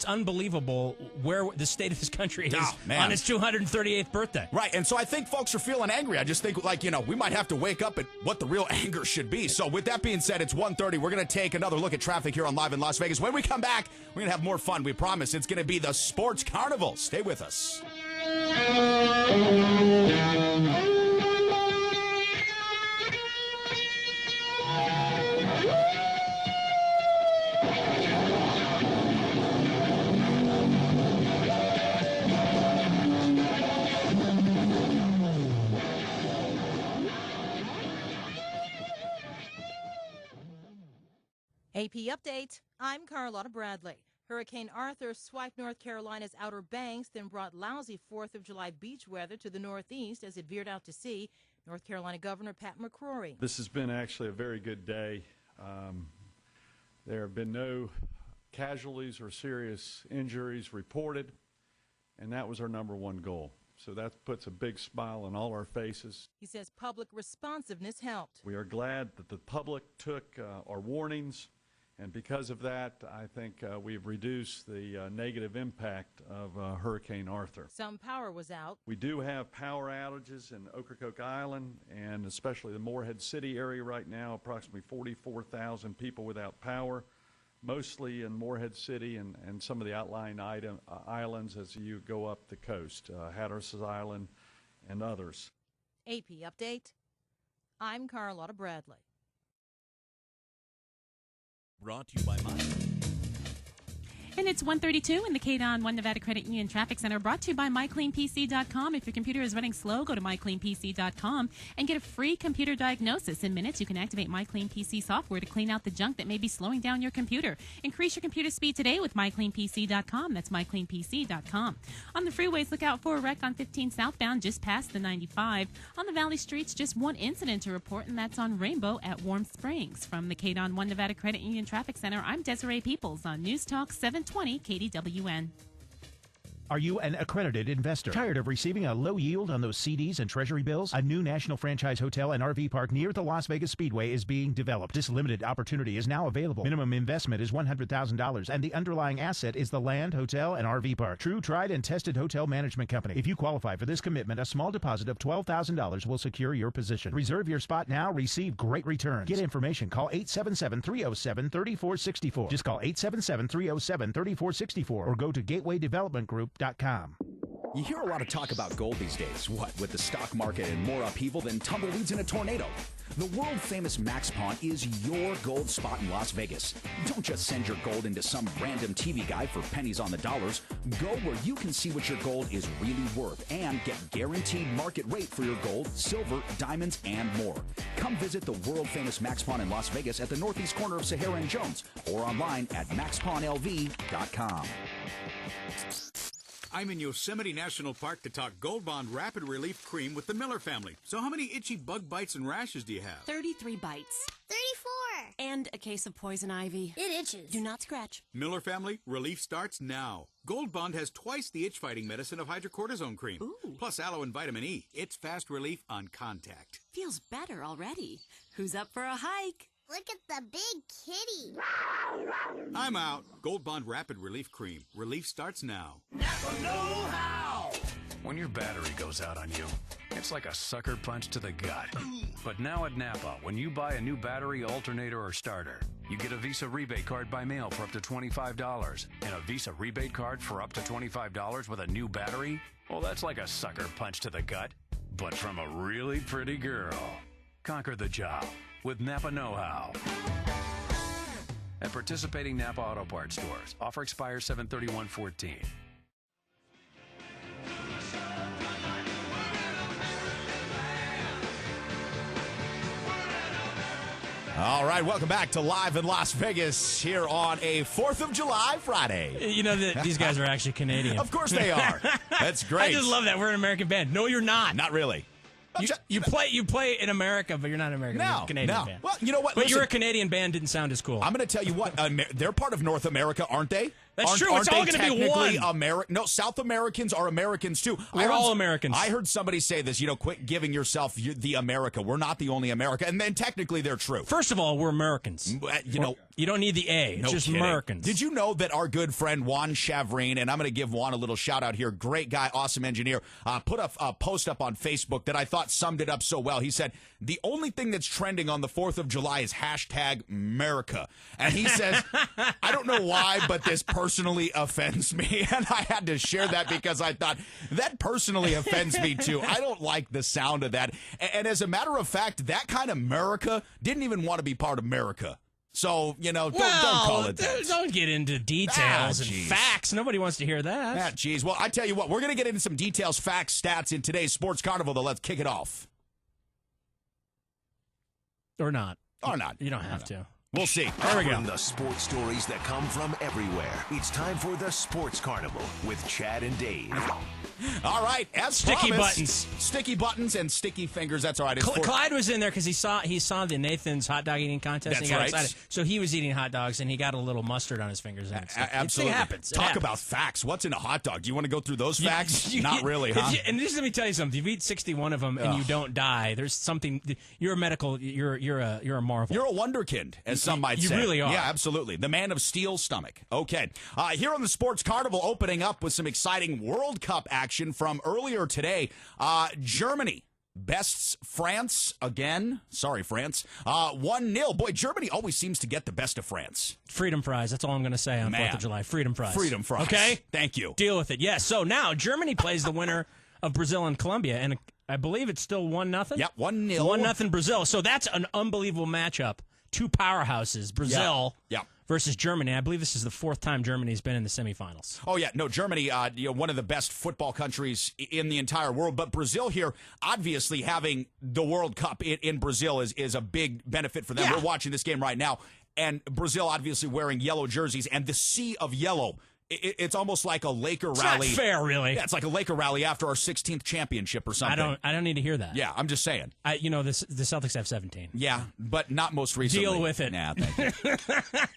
[SPEAKER 2] unbelievable where the state of this country is on its 238th birthday.
[SPEAKER 1] Right, and so I think folks are feeling angry. I just think, we might have to wake up at what the real anger should be. So with that being said, it's 1:30. We're going to take another look at traffic here on Live in Las Vegas. When we come back, we're going to have more fun. We promise it's going to be the Sports Carnival. Stay with us.
[SPEAKER 11] AP Update, I'm Carlotta Bradley. Hurricane Arthur swiped North Carolina's Outer Banks, then brought lousy 4th of July beach weather to the northeast as it veered out to sea. North Carolina Governor Pat McCrory.
[SPEAKER 12] This has been actually a very good day. There have been no casualties or serious injuries reported, and that was our number one goal. So that puts a big smile on all our faces.
[SPEAKER 11] He says public responsiveness helped.
[SPEAKER 12] We are glad that the public took our warnings. And because of that, I think we've reduced the negative impact of Hurricane Arthur.
[SPEAKER 11] Some power was out.
[SPEAKER 12] We do have power outages in Ocracoke Island and especially the Morehead City area right now, approximately 44,000 people without power, mostly in Morehead City and some of the outlying islands as you go up the coast, Hatteras Island and others.
[SPEAKER 11] AP Update, I'm Carlotta Bradley.
[SPEAKER 13] Brought to you by Mike.
[SPEAKER 4] And it's 1:32 in the KDWN Nevada Credit Union Traffic Center, brought to you by MyCleanPC.com. If your computer is running slow, go to MyCleanPC.com and get a free computer diagnosis. In minutes, you can activate MyCleanPC software to clean out the junk that may be slowing down your computer. Increase your computer speed today with MyCleanPC.com. That's MyCleanPC.com. On the freeways, look out for a wreck on 15 southbound just past the 95. On the Valley Streets, just one incident to report, and that's on Rainbow at Warm Springs. From the KDWN Nevada Credit Union Traffic Center, I'm Desiree Peoples on News Talk 720 KDWN.
[SPEAKER 14] Are you an accredited investor? Tired of receiving a low yield on those CDs and treasury bills? A new national franchise hotel and RV park near the Las Vegas Speedway is being developed. This limited opportunity is now available. Minimum investment is $100,000, and the underlying asset is the land, hotel, and RV park. True, tried, and tested hotel management company. If you qualify for this commitment, a small deposit of $12,000 will secure your position. Reserve your spot now. Receive great returns. Get information. Call 877-307-3464. Just call 877-307-3464 or go to gatewaydevelopmentgroup.com.
[SPEAKER 1] You hear a lot of talk about gold these days. What, with the stock market and more upheaval than tumbleweeds in a tornado? The world-famous Max Pawn is your gold spot in Las Vegas. Don't just send your gold into some random TV guy for pennies on the dollars. Go where you can see what your gold is really worth and get guaranteed market rate for your gold, silver, diamonds, and more. Come visit the world-famous Max Pawn in Las Vegas at the northeast corner of Sahara and Jones or online at maxpawnlv.com.
[SPEAKER 15] I'm in Yosemite National Park to talk Gold Bond Rapid Relief Cream with the Miller family. So how many itchy bug bites and rashes do you have?
[SPEAKER 16] 33 bites.
[SPEAKER 17] 34.
[SPEAKER 16] and a case of poison ivy. It itches. Do not scratch.
[SPEAKER 15] Miller family, relief starts now. Gold Bond has twice the itch-fighting medicine of hydrocortisone cream.
[SPEAKER 16] Ooh.
[SPEAKER 15] Plus aloe and vitamin E. It's fast relief on contact.
[SPEAKER 16] Feels better already. Who's up for a hike?
[SPEAKER 17] Look at the big kitty.
[SPEAKER 15] I'm out. Gold Bond Rapid Relief Cream. Relief starts now.
[SPEAKER 3] Napa know-how. When your battery goes out on you, it's like a sucker punch to the gut. But now at Napa, when you buy a new battery, alternator, or starter, you get a Visa rebate card by mail for up to $25. And a Visa rebate card for up to $25 with a new battery? Well, that's like a sucker punch to the gut, but from a really pretty girl. Conquer the job with Napa Know-How. At participating Napa Auto Parts stores. Offer expires 7/31/14.
[SPEAKER 1] All right, welcome back to Live in Las Vegas here on a 4th of July Friday.
[SPEAKER 2] You know that these guys are actually Canadian.
[SPEAKER 1] Of course they are. That's great.
[SPEAKER 2] I just love that. We're an American band. No, you're not.
[SPEAKER 1] Not really.
[SPEAKER 2] You play in America, but you're not an American. You're a Canadian band.
[SPEAKER 1] Well, you know what?
[SPEAKER 2] But
[SPEAKER 1] Listen,
[SPEAKER 2] you're a Canadian band. Didn't sound as cool.
[SPEAKER 1] I'm going to tell you what. They're part of North America, aren't they?
[SPEAKER 2] That's true. It's all going to be one.
[SPEAKER 1] No, South Americans are Americans too.
[SPEAKER 2] We're all Americans.
[SPEAKER 1] I heard somebody say this. Quit giving yourself the America. We're not the only America, and then technically they're true.
[SPEAKER 2] First of all, we're Americans. You don't need the A. It's just
[SPEAKER 1] kidding.
[SPEAKER 2] Americans.
[SPEAKER 1] Did you know that our good friend Juan Chavrine, and I'm going to give Juan a little shout out here, great guy, awesome engineer, put a post up on Facebook that I thought summed it up so well. He said, the only thing that's trending on the 4th of July is #America. And he says, I don't know why, but this personally offends me. And I had to share that because I thought, that personally offends me too. I don't like the sound of that. And as a matter of fact, that kind of America didn't even want to be part of America. So, don't call it that.
[SPEAKER 2] Don't get into details and facts. Nobody wants to hear that.
[SPEAKER 1] Geez. Well, I tell you what, we're going to get into some details, facts, stats in today's Sports Carnival, though. Let's kick it off.
[SPEAKER 2] Or not.
[SPEAKER 1] Or not.
[SPEAKER 2] You don't have to.
[SPEAKER 1] We'll see.
[SPEAKER 3] There we go. The sports stories that come from everywhere. It's time for the Sports Carnival with Chad and Dave.
[SPEAKER 1] All right, as
[SPEAKER 2] sticky
[SPEAKER 1] promised,
[SPEAKER 2] buttons,
[SPEAKER 1] sticky buttons, and sticky fingers. That's all right.
[SPEAKER 2] Clyde was in there because he saw the Nathan's hot dog eating contest.
[SPEAKER 1] That's
[SPEAKER 2] and he got
[SPEAKER 1] right.
[SPEAKER 2] excited. So he was eating hot dogs and he got a little mustard on his fingers. And
[SPEAKER 1] Absolutely,
[SPEAKER 2] it happens.
[SPEAKER 1] Talk about facts. What's in a hot dog? Do you want to go through those facts? Not really, huh?
[SPEAKER 2] And just let me tell you something. If you eat 61 of them and you don't die, there's something. You're a medical. You're a marvel.
[SPEAKER 1] You're a wonderkind, as some might say.
[SPEAKER 2] You really are.
[SPEAKER 1] Yeah, absolutely. The man of steel stomach. Okay, here on the Sports Carnival, opening up with some exciting World Cup action from earlier today. Germany bests France again. Sorry, France. 1-0. Boy, Germany always seems to get the best of France.
[SPEAKER 2] Freedom fries. That's all I'm going to say on 4th of July. Freedom fries.
[SPEAKER 1] Freedom fries.
[SPEAKER 2] Okay?
[SPEAKER 1] Thank you.
[SPEAKER 2] Deal with it. Yes. So now Germany plays the winner of Brazil and Colombia, and I believe it's still 1-0.
[SPEAKER 1] Yep, 1-0.
[SPEAKER 2] 1-0 Brazil. So that's an unbelievable matchup. Two powerhouses, Brazil versus Germany. I believe this is the 4th time Germany's been in the semifinals.
[SPEAKER 1] Oh, yeah. No, Germany, one of the best football countries in the entire world. But Brazil here, obviously having the World Cup in Brazil is a big benefit for them.
[SPEAKER 2] Yeah.
[SPEAKER 1] We're watching this game right now. And Brazil obviously wearing yellow jerseys and the sea of yellow. It's almost like a Laker rally.
[SPEAKER 2] It's not fair, really.
[SPEAKER 1] Yeah, it's like a Laker rally after our 16th championship or something.
[SPEAKER 2] I don't need to hear that.
[SPEAKER 1] Yeah, I'm just saying.
[SPEAKER 2] The Celtics have 17.
[SPEAKER 1] Yeah, but not most recently.
[SPEAKER 2] Deal with it.
[SPEAKER 1] Nah, thank you.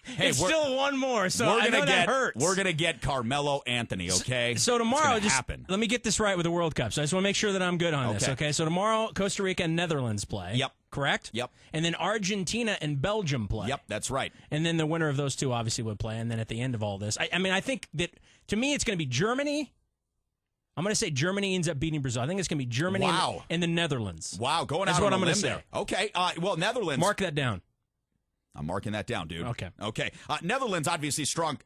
[SPEAKER 1] Hey,
[SPEAKER 2] it's still one more, so I know that hurts.
[SPEAKER 1] We're gonna get Carmelo Anthony, okay?
[SPEAKER 2] So tomorrow,
[SPEAKER 1] happen.
[SPEAKER 2] Let me get this right with the World Cup. So I just want to make sure that I'm good on this, okay? So tomorrow, Costa Rica and Netherlands play.
[SPEAKER 1] Yep.
[SPEAKER 2] Correct?
[SPEAKER 1] Yep.
[SPEAKER 2] And then Argentina and Belgium play.
[SPEAKER 1] Yep, that's right.
[SPEAKER 2] And then the winner of those two obviously would play. And then at the end of all this, I think that, to me, it's going to be Germany. I'm going to say Germany ends up beating Brazil. I think it's going to be Germany and the Netherlands.
[SPEAKER 1] Wow, going
[SPEAKER 2] That's
[SPEAKER 1] out
[SPEAKER 2] what
[SPEAKER 1] on
[SPEAKER 2] I'm
[SPEAKER 1] a
[SPEAKER 2] going to
[SPEAKER 1] limb
[SPEAKER 2] say.
[SPEAKER 1] there. Okay, well, Netherlands.
[SPEAKER 2] Mark that down.
[SPEAKER 1] I'm marking that down, dude.
[SPEAKER 2] Okay.
[SPEAKER 1] Netherlands, obviously strong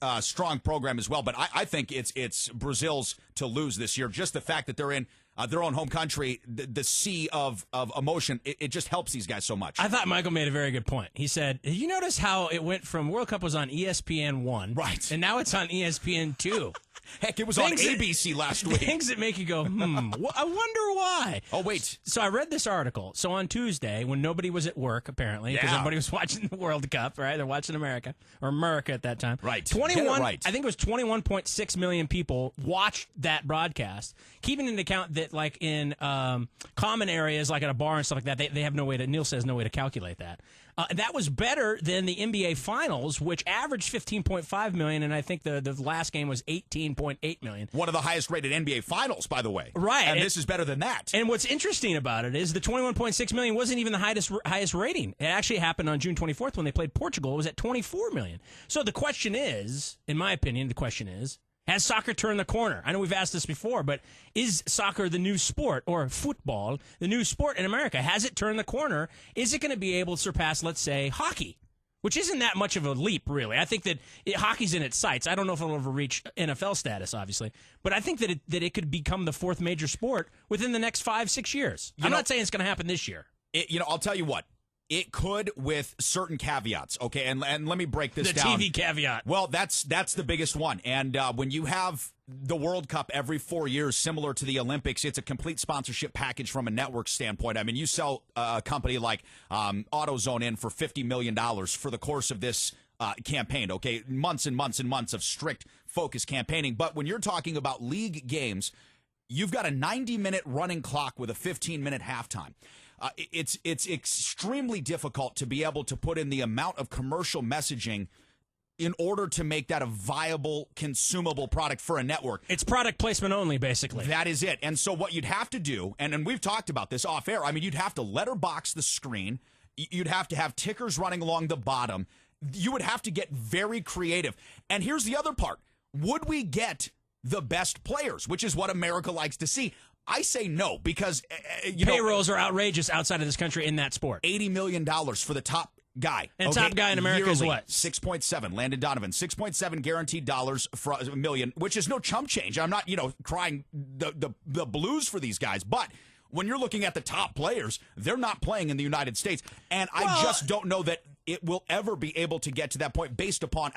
[SPEAKER 1] program as well, but I think it's Brazil's to lose this year. Just the fact that they're in their own home country, the sea of emotion, it just helps these guys so much.
[SPEAKER 2] I thought Michael made a very good point. He said, "Did you notice how it went from World Cup was on ESPN 1,
[SPEAKER 1] right,
[SPEAKER 2] and now it's on ESPN 2."
[SPEAKER 1] Heck, it was on ABC last week.
[SPEAKER 2] Things that make you go, I wonder why.
[SPEAKER 1] Oh, wait.
[SPEAKER 2] So I read this article. So on Tuesday, when nobody was at work, apparently, because everybody was watching the World Cup, right? They're watching America, or America at that time.
[SPEAKER 1] Right.
[SPEAKER 2] 21,
[SPEAKER 1] right.
[SPEAKER 2] I think it was 21.6 million people watched that broadcast, keeping into account that, like, in common areas, like at a bar and stuff like that, they have no way to, Neil says, no way to calculate that. That was better than the NBA Finals, which averaged $15.5 million, and I think the last game was $18.8 million.
[SPEAKER 1] One of the highest-rated NBA Finals, by the way.
[SPEAKER 2] Right.
[SPEAKER 1] And this is better than that.
[SPEAKER 2] And what's interesting about it is the $21.6 million wasn't even the highest rating. It actually happened on June 24th when they played Portugal. It was at $24 million. So the question is, in my opinion, has soccer turned the corner? I know we've asked this before, but is soccer the new sport, or football the new sport in America? Has it turned the corner? Is it going to be able to surpass, let's say, hockey? Which isn't that much of a leap, really. I think that hockey's in its sights. I don't know if it'll ever reach NFL status, obviously. But I think that it could become the fourth major sport within the next 5-6 years. I'm not saying it's going to happen this year.
[SPEAKER 1] I'll tell you what. It could with certain caveats, okay? And let me break this down.
[SPEAKER 2] The TV caveat.
[SPEAKER 1] Well, that's the biggest one. And when you have the World Cup every 4 years, similar to the Olympics, it's a complete sponsorship package from a network standpoint. I mean, you sell a company like AutoZone in for $50 million for the course of this campaign, okay? Months and months and months of strict focus campaigning. But when you're talking about league games, you've got a 90-minute running clock with a 15-minute halftime. It's extremely difficult to be able to put in the amount of commercial messaging in order to make that a viable, consumable product for a network.
[SPEAKER 2] It's product placement only, basically.
[SPEAKER 1] That is it. And so what you'd have to do, and we've talked about this off air, I mean, you'd have to letterbox the screen. You'd have to have tickers running along the bottom. You would have to get very creative. And here's the other part. Would we get the best players, which is what America likes to see? I say no, because
[SPEAKER 2] payrolls are outrageous outside of this country in that sport.
[SPEAKER 1] $80 million for the top guy.
[SPEAKER 2] And top guy in America is what?
[SPEAKER 1] 6.7. Landon Donovan. 6.7 guaranteed dollars for a million, which is no chump change. I'm not, crying the blues for these guys, but when you're looking at the top players, they're not playing in the United States, and I just don't know that it will ever be able to get to that point based upon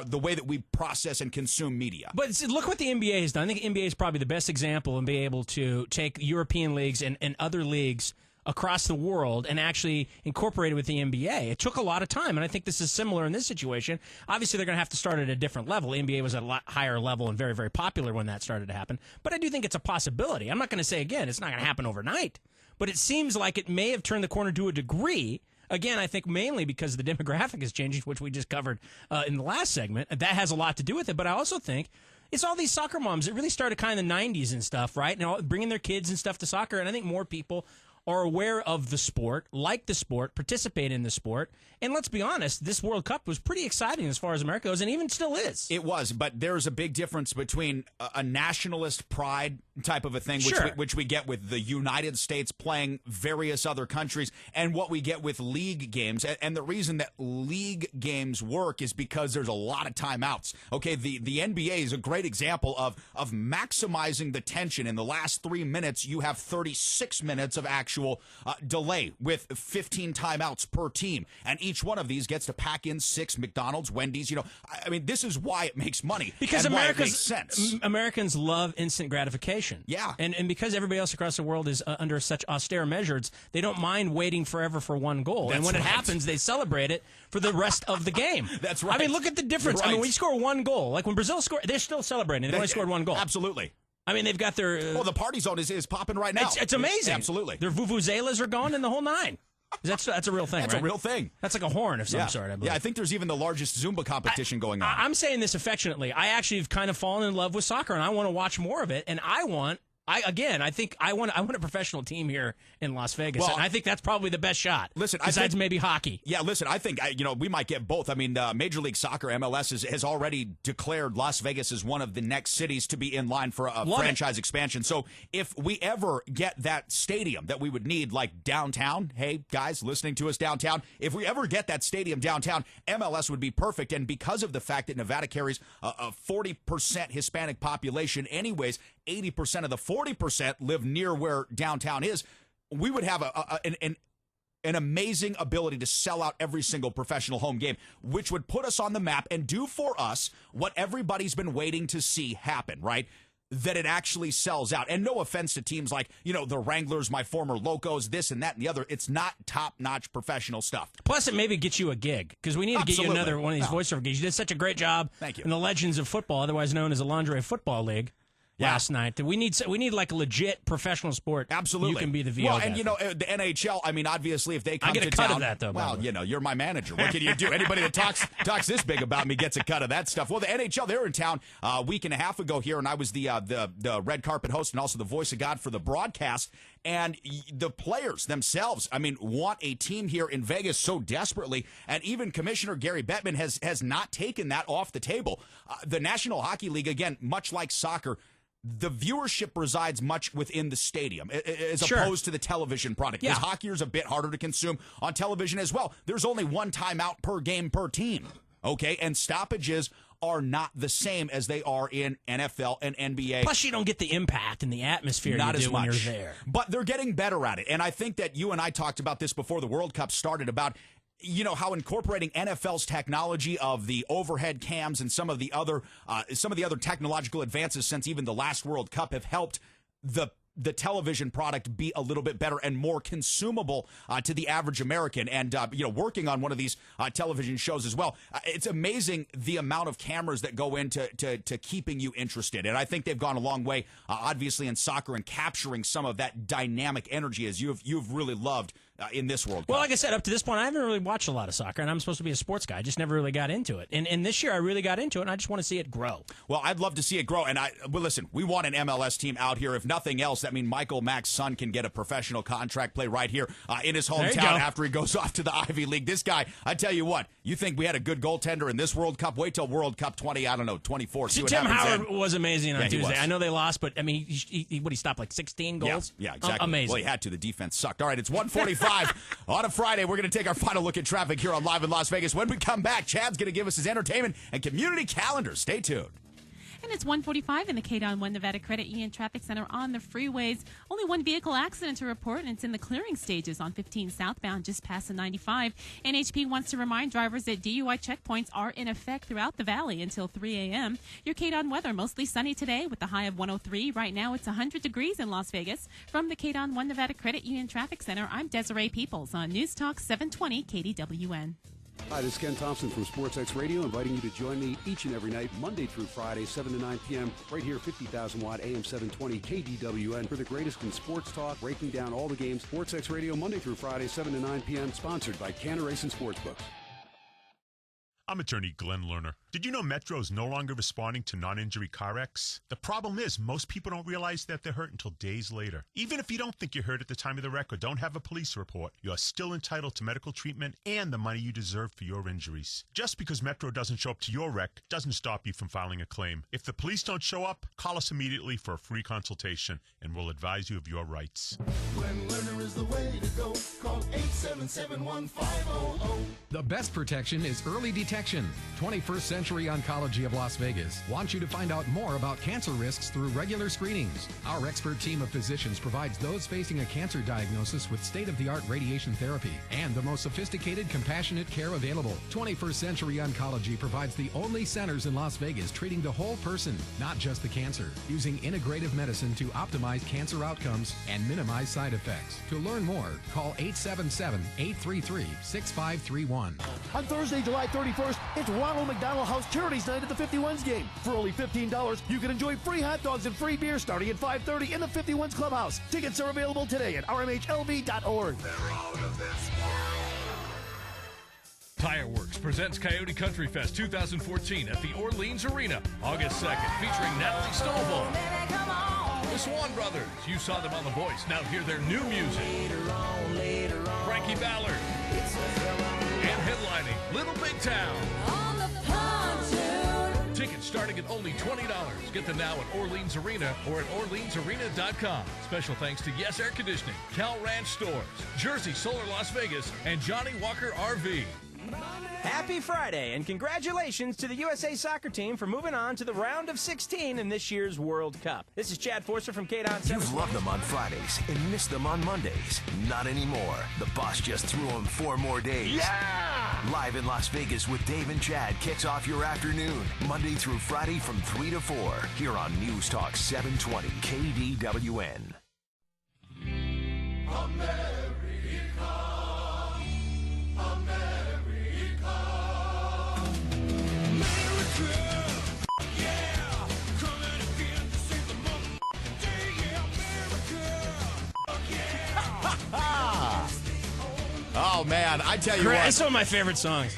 [SPEAKER 1] the way that we process and consume media.
[SPEAKER 2] But look what the NBA has done. I think NBA is probably the best example in being able to take European leagues and other leagues across the world and actually incorporate it with the NBA. It took a lot of time, and I think this is similar in this situation. Obviously, they're going to have to start at a different level. NBA was at a lot higher level and very, very popular when that started to happen. But I do think it's a possibility. I'm not going to say, again, it's not going to happen overnight, but it seems like it may have turned the corner to a degree. Again, I think mainly because the demographic is changing, which we just covered in the last segment. That has a lot to do with it, but I also think it's all these soccer moms. It really started kind of the 90s and stuff, right? And bringing their kids and stuff to soccer, and I think more people are aware of the sport, like the sport, participate in the sport. And let's be honest, this World Cup was pretty exciting as far as America goes, and even still is.
[SPEAKER 1] It was, but there's a big difference between a nationalist pride type of a thing, which we get with the United States playing various other countries, and what we get with league games. And the reason that league games work is because there's a lot of timeouts. Okay, the NBA is a great example of maximizing the tension. In the last 3 minutes, you have 36 minutes of actual delay with 15 timeouts per team, and each one of these gets to pack in 6 McDonald's, Wendy's. I mean, this is why it makes money,
[SPEAKER 2] because
[SPEAKER 1] and why it makes sense.
[SPEAKER 2] Americans love instant gratification.
[SPEAKER 1] Yeah,
[SPEAKER 2] and because everybody else across the world is under such austere measures, they don't mind waiting forever for one goal. And when it happens, they celebrate it for the rest of the game.
[SPEAKER 1] That's right.
[SPEAKER 2] I mean, look at the difference. I mean, when you score one goal, like when Brazil scored, they're still celebrating. They only scored one goal.
[SPEAKER 1] Absolutely.
[SPEAKER 2] I mean, they've got their...
[SPEAKER 1] the party zone is popping right now.
[SPEAKER 2] It's amazing.
[SPEAKER 1] Absolutely.
[SPEAKER 2] Their vuvuzelas are going in the whole nine. That's a real thing,
[SPEAKER 1] That's
[SPEAKER 2] right?
[SPEAKER 1] a real thing.
[SPEAKER 2] That's like a horn of some sort, I believe.
[SPEAKER 1] Yeah, I think there's even the largest Zumba competition going on.
[SPEAKER 2] I'm saying this affectionately. I actually have kind of fallen in love with soccer, and I want to watch more of it, and I want a professional team here in Las Vegas, and I think that's probably the best shot.
[SPEAKER 1] Listen,
[SPEAKER 2] besides maybe hockey.
[SPEAKER 1] Yeah, listen, I think we might get both. I mean, Major League Soccer MLS has already declared Las Vegas as one of the next cities to be in line for a franchise expansion. So if we ever get that stadium that we would need, like downtown, hey guys listening to us downtown, if we ever get that stadium downtown, MLS would be perfect. And because of the fact that Nevada carries a 40% Hispanic population, anyways, 80% of the 40% live near where downtown is, we would have an amazing ability to sell out every single professional home game, which would put us on the map and do for us what everybody's been waiting to see happen, right? That it actually sells out. And no offense to teams like, the Wranglers, my former Locos, this and that and the other. It's not top-notch professional stuff.
[SPEAKER 2] Plus, it maybe gets you a gig, because we need to get you another one of these voiceover gigs. You did such a great job.
[SPEAKER 1] Thank you.
[SPEAKER 2] In the Legends of Football, otherwise known as the Lingerie Football League. last night. We need like a legit professional sport.
[SPEAKER 1] Absolutely.
[SPEAKER 2] You can be the VO
[SPEAKER 1] Well,
[SPEAKER 2] guy.
[SPEAKER 1] and the NHL, I mean, obviously, if they come
[SPEAKER 2] I get
[SPEAKER 1] to
[SPEAKER 2] a cut
[SPEAKER 1] town,
[SPEAKER 2] of that, though.
[SPEAKER 1] well, you're my manager. What can you do? Anybody that talks this big about me gets a cut of that stuff. Well, the NHL, they were in town a week and a half ago here, and I was the red carpet host and also the voice of God for the broadcast. And the players themselves, I mean, want a team here in Vegas so desperately. And even Commissioner Gary Bettman has not taken that off the table. The National Hockey League, again, much like soccer, the viewership resides much within the stadium as opposed to the television product. Because hockey is a bit harder to consume on television as well. There's only one timeout per game per team. Okay, and stoppages are not the same as they are in NFL and NBA.
[SPEAKER 2] Plus, you don't get the impact and the atmosphere
[SPEAKER 1] not
[SPEAKER 2] you
[SPEAKER 1] as
[SPEAKER 2] do
[SPEAKER 1] much
[SPEAKER 2] when you're there.
[SPEAKER 1] But they're getting better at it. And I think that you and I talked about this before the World Cup started about how incorporating NFL's technology of the overhead cams and some of the other technological advances since even the last World Cup have helped the television product be a little bit better and more consumable to the average American. And, working on one of these television shows as well, it's amazing the amount of cameras that go into to keeping you interested. And I think they've gone a long way, obviously, in soccer and capturing some of that dynamic energy as you've really loved in this World Cup.
[SPEAKER 2] Well, like I said, up to this point, I haven't really watched a lot of soccer, and I'm supposed to be a sports guy. I just never really got into it. And this year, I really got into it, and I just want to see it grow.
[SPEAKER 1] Well, I'd love to see it grow. And listen, we want an MLS team out here. If nothing else, that means Michael Mack's son can get a professional contract, play right here in his hometown after he goes off to the Ivy League. This guy, I tell you what, you think we had a good goaltender in this World Cup? Wait till World Cup 24. See what
[SPEAKER 2] Tim
[SPEAKER 1] happens
[SPEAKER 2] Howard
[SPEAKER 1] then.
[SPEAKER 2] was amazing on Tuesday.
[SPEAKER 1] Was.
[SPEAKER 2] I know they lost, but, I mean, he stopped like 16 goals?
[SPEAKER 1] Yeah, exactly.
[SPEAKER 2] Amazing.
[SPEAKER 1] Well, he had to. The defense sucked. All right, it's 1:45 on a Friday. We're going to take our final look at traffic here on Live in Las Vegas. When we come back, Chad's going to give us his entertainment and community calendar. Stay tuned.
[SPEAKER 4] And it's 1:45 in the KDWN Nevada Credit Union Traffic Center on the freeways. Only one vehicle accident to report, and it's in the clearing stages on 15 southbound just past the 95. NHP wants to remind drivers that DUI checkpoints are in effect throughout the valley until 3 a.m. Your KDWN weather, mostly sunny today with a high of 103. Right now it's 100 degrees in Las Vegas. From the KDWN Nevada Credit Union Traffic Center, I'm Desiree Peoples on News Talk 720 KDWN.
[SPEAKER 18] Hi, this is Ken Thompson from SportsX Radio, inviting you to join me each and every night, Monday through Friday, 7 to 9 p.m., right here, 50,000 watt AM 720 KDWN, for the greatest in sports talk, breaking down all the games. SportsX Radio, Monday through Friday, 7 to 9 p.m., sponsored by Canna Racing Sportsbooks.
[SPEAKER 5] I'm attorney Glenn Lerner. Did you know Metro is no longer responding to non-injury car wrecks? The problem is most people don't realize that they're hurt until days later. Even if you don't think you're hurt at the time of the wreck or don't have a police report, you are still entitled to medical treatment and the money you deserve for your injuries. Just because Metro doesn't show up to your wreck doesn't stop you from filing a claim. If the police don't show up, call us immediately for a free consultation and we'll advise you of your rights.
[SPEAKER 6] Glenn Lerner is the way to go. Call 877-1500.
[SPEAKER 19] The best protection is early detection. 21st Century Oncology of Las Vegas wants you to find out more about cancer risks through regular screenings. Our expert team of physicians provides those facing a cancer diagnosis with state-of-the-art radiation therapy and the most sophisticated, compassionate care available. 21st Century Oncology provides the only centers in Las Vegas treating the whole person, not just the cancer, using integrative medicine to optimize cancer outcomes and minimize side effects. To learn more, call 877-833-6531.
[SPEAKER 20] On Thursday, July 31st, it's Ronald McDonald House Charities Night at the 51s game. For only $15, you can enjoy free hot dogs and free beer starting at 5:30 in the 51s Clubhouse. Tickets are available today at rmhlv.org.
[SPEAKER 21] Tireworks presents Coyote Country Fest 2014 at the Orleans Arena, August 2nd, featuring Natalie Stovall, the Swan Brothers. You saw them on The Voice. Now hear their new music. Frankie Ballard. And headlining Little Big Town. Tickets starting at only $20. Get them now at Orleans Arena or at OrleansArena.com. Special thanks to Yes Air Conditioning, Cal Ranch Stores, Jersey Solar Las Vegas, and Johnny Walker RV.
[SPEAKER 22] Happy Friday, and congratulations to the USA soccer team for moving on to the round of 16 in this year's World Cup. This is Chad Forster from KDWN.
[SPEAKER 23] You've loved them on Fridays and missed them on Mondays. Not anymore. The boss just threw them 4 more days.
[SPEAKER 22] Yeah!
[SPEAKER 23] Live in Las Vegas with Dave and Chad kicks off your afternoon, Monday through Friday from 3 to 4, here on News Talk 720 KDWN.
[SPEAKER 1] Oh, man, I tell you what.
[SPEAKER 2] It's one of my favorite songs.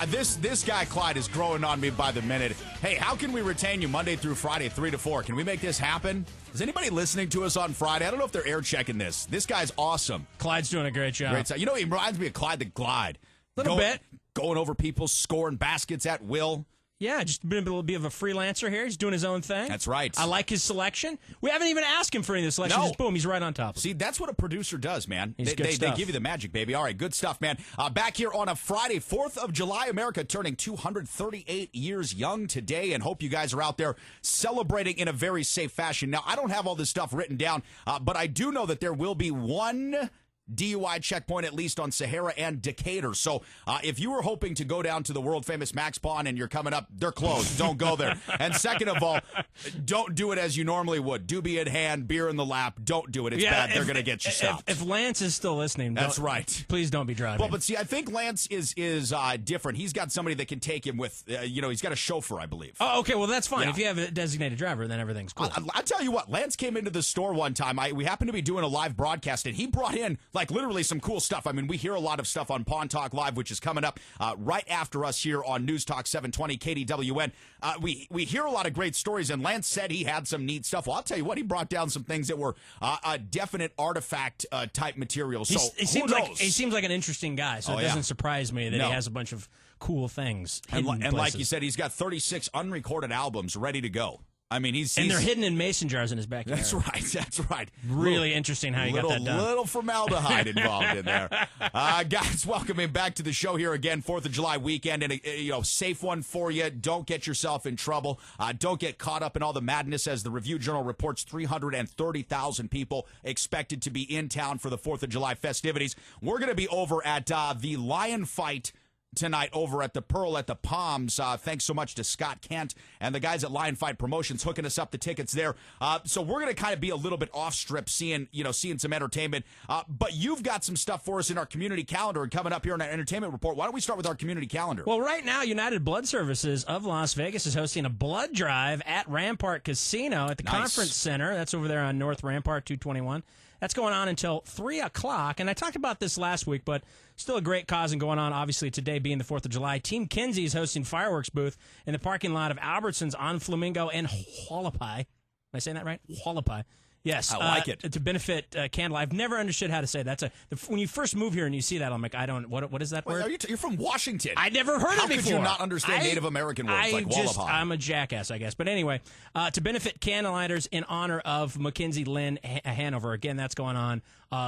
[SPEAKER 1] This guy, Clyde, is growing on me by the minute. Hey, how can we retain you Monday through Friday, 3 to 4? Can we make this happen? Is anybody listening to us on Friday? I don't know if they're air checking this. This guy's awesome.
[SPEAKER 2] Clyde's doing a great job.
[SPEAKER 1] He reminds me of Clyde the Glide.
[SPEAKER 2] Little bit.
[SPEAKER 1] Going over people, scoring baskets at will.
[SPEAKER 2] Yeah, just been able to be of a freelancer here. He's doing his own thing.
[SPEAKER 1] That's right.
[SPEAKER 2] I like his selection. We haven't even asked him for any of the selection.
[SPEAKER 1] No.
[SPEAKER 2] Just boom, he's right on top of it.
[SPEAKER 1] See, that's what a producer does, man.
[SPEAKER 2] He's good
[SPEAKER 1] They
[SPEAKER 2] stuff.
[SPEAKER 1] give you the magic, baby. All right, good stuff, man. Back here on a Friday, 4th of July, America turning 238 years young today, and hope you guys are out there celebrating in a very safe fashion. Now, I don't have all this stuff written down, but I do know that there will be one DUI checkpoint, at least on Sahara and Decatur. So if you were hoping to go down to the world-famous Max Pond and you're coming up, they're closed. Don't go there. And second of all, don't do it as you normally would. Doobie in hand, beer in the lap. Don't do it. It's bad. They're going to get you stopped.
[SPEAKER 2] If Lance is still listening,
[SPEAKER 1] that's right.
[SPEAKER 2] Please don't be driving.
[SPEAKER 1] Well, but see, I think Lance is different. He's got somebody that can take him with, he's got a chauffeur, I believe.
[SPEAKER 2] Oh, okay. Well, that's fine.
[SPEAKER 1] Yeah.
[SPEAKER 2] If you have a designated driver, then everything's cool.
[SPEAKER 1] I tell you what, Lance came into the store one time. We happened to be doing a live broadcast, and he brought in, literally some cool stuff. I mean, we hear a lot of stuff on Pawn Talk Live, which is coming up right after us here on News Talk 720 KDWN. We hear a lot of great stories, and Lance said he had some neat stuff. Well, I'll tell you what, he brought down some things that were a definite artifact type material. So
[SPEAKER 2] he seems like an interesting guy, so it doesn't surprise me that he has a bunch of cool things.
[SPEAKER 1] And like you said, he's got 36 unrecorded albums ready to go. I mean,
[SPEAKER 2] and they're hidden in mason jars in his backyard.
[SPEAKER 1] That's right. That's right.
[SPEAKER 2] Really interesting how you got that done.
[SPEAKER 1] Little formaldehyde involved in there. Guys, welcoming back to the show here again, 4th of July weekend, and safe one for you. Don't get yourself in trouble. Don't get caught up in all the madness, as the Review Journal reports 330,000 people expected to be in town for the 4th of July festivities. We're going to be over at the Lion Fight tonight over at the Pearl at the Palms. Thanks so much to Scott Kent and the guys at Lion Fight Promotions hooking us up the tickets there. So we're going to kind of be a little bit off strip, seeing some entertainment. But you've got some stuff for us in our community calendar and coming up here in our entertainment report. Why don't we start with our community calendar?
[SPEAKER 2] Well, right now, United Blood Services of Las Vegas is hosting a blood drive at Rampart Casino at the Conference Center. That's over there on North Rampart 221. That's going on until 3 o'clock. And I talked about this last week, but still a great cause and going on, obviously, today being the 4th of July. Team Kinsey is hosting fireworks booth in the parking lot of Albertsons on Flamingo and Hualapai. Am I saying that right? Hualapai. Yes.
[SPEAKER 1] I like it.
[SPEAKER 2] To benefit Candle. I've never understood how to say that. When you first move here and you see that, I'm like, what is that word?
[SPEAKER 1] You're from Washington.
[SPEAKER 2] I never heard it before.
[SPEAKER 1] How could you not understand Native American words like Hualapai?
[SPEAKER 2] I'm a jackass, I guess. But anyway, to benefit candlelighters in honor of Mackenzie Lynn Hanover. Again, that's going on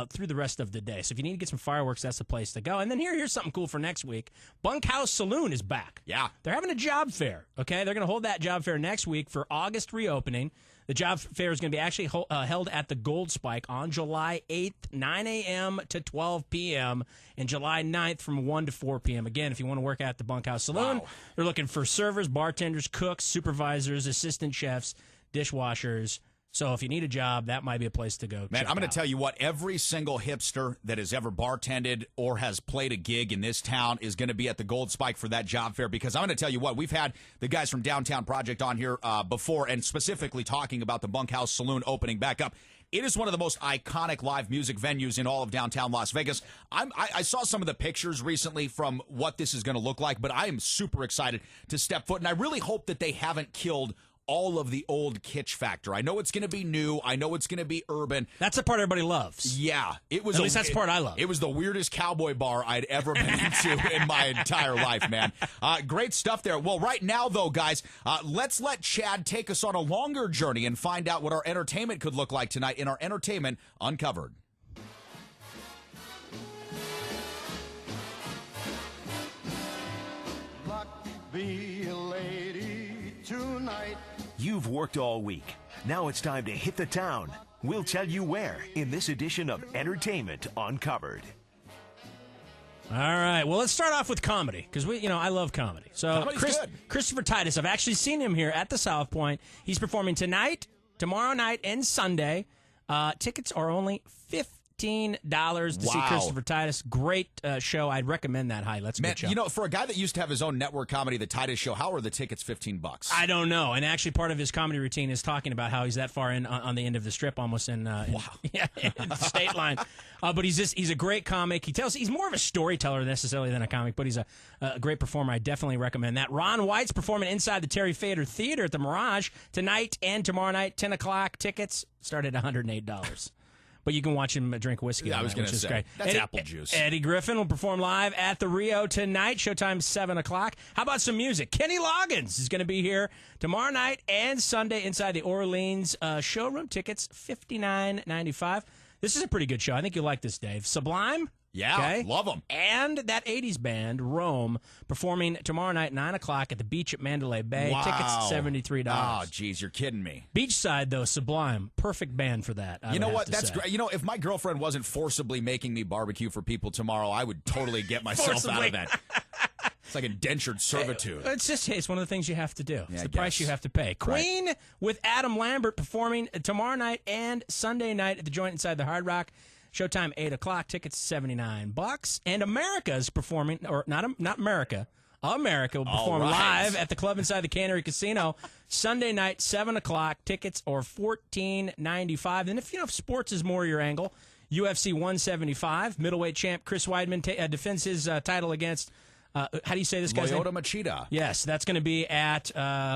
[SPEAKER 2] through the rest of the day. So if you need to get some fireworks, that's the place to go. And then here's something cool for next week. Bunkhouse Saloon is back.
[SPEAKER 1] Yeah.
[SPEAKER 2] They're having a job fair, okay? They're going to hold that job fair next week for August reopening. The job fair is going to be actually held at the Gold Spike on July 8th, 9 a.m. to 12 p.m., and July 9th from 1 to 4 p.m. Again, if you want to work at the Bunkhouse Saloon, they're looking for servers, bartenders, cooks, supervisors, assistant chefs, dishwashers. So if you need a job, that might be a place to go.
[SPEAKER 1] Man, I'm going to tell you what, every single hipster that has ever bartended or has played a gig in this town is going to be at the Gold Spike for that job fair, because I'm going to tell you what, we've had the guys from Downtown Project on here before, and specifically talking about the Bunkhouse Saloon opening back up. It is one of the most iconic live music venues in all of downtown Las Vegas. I saw some of the pictures recently from what this is going to look like, but I am super excited to step foot, and I really hope that they haven't killed all of the old kitsch factor. I know it's going to be new. I know it's going to be urban.
[SPEAKER 2] That's the part everybody loves.
[SPEAKER 1] Yeah.
[SPEAKER 2] At least that's the part I love.
[SPEAKER 1] It was the weirdest cowboy bar I'd ever been into in my entire life, man. Great stuff there. Well, right now, though, guys, let's let Chad take us on a longer journey and find out what our entertainment could look like tonight in our Entertainment Uncovered.
[SPEAKER 6] Be a lady tonight.
[SPEAKER 23] You've worked all week. Now it's time to hit the town. We'll tell you where in this edition of Entertainment Uncovered.
[SPEAKER 2] All right. Well, let's start off with comedy, because I love comedy. So Christopher Titus, I've actually seen him here at the South Point. He's performing tonight, tomorrow night, and Sunday. Tickets are only $15 to see Christopher Titus. Great show. I'd recommend that highly. That's a good show.
[SPEAKER 1] You know, for a guy that used to have his own network comedy, The Titus Show, how are the tickets $15?
[SPEAKER 2] I don't know. And actually, part of his comedy routine is talking about how he's that far in on the end of the strip, almost in the state line. But he's a great comic. He's more of a storyteller necessarily than a comic, but he's a great performer. I definitely recommend that. Ron White's performing inside the Terry Fader Theater at the Mirage tonight and tomorrow night, 10 o'clock. Tickets start at $108. But you can watch him drink whiskey.
[SPEAKER 1] Yeah, I was going to say.
[SPEAKER 2] Great.
[SPEAKER 1] That's apple juice.
[SPEAKER 2] Eddie Griffin will perform live at the Rio tonight. Showtime 7 o'clock. How about some music? Kenny Loggins is going to be here tomorrow night and Sunday inside the Orleans showroom. Tickets $59.95. This is a pretty good show. I think you'll like this, Dave. Sublime.
[SPEAKER 1] Yeah, love them.
[SPEAKER 2] And that 80s band, Rome, performing tomorrow night, 9 o'clock at the beach at Mandalay Bay.
[SPEAKER 1] Wow.
[SPEAKER 2] Tickets $73.
[SPEAKER 1] Oh, geez, you're kidding me.
[SPEAKER 2] Beachside, though, Sublime. Perfect band for that.
[SPEAKER 1] You know what? That's great. You know, if my girlfriend wasn't forcibly making me barbecue for people tomorrow, I would totally get myself out of that. It's like indentured servitude.
[SPEAKER 2] It's one of the things you have to do. It's the price you have to pay. Queen with Adam Lambert performing tomorrow night and Sunday night at the Joint inside the Hard Rock. Showtime 8 o'clock. Tickets $79. And America is performing, or not America. America will perform live at the club inside the Cannery Casino Sunday night 7 o'clock. Tickets are $14.95. And if sports is more your angle, UFC 175 middleweight champ Chris Weidman defends his title against. How do you say this guy's name?
[SPEAKER 1] Lyoto Machida.
[SPEAKER 2] Yes, that's going to be at,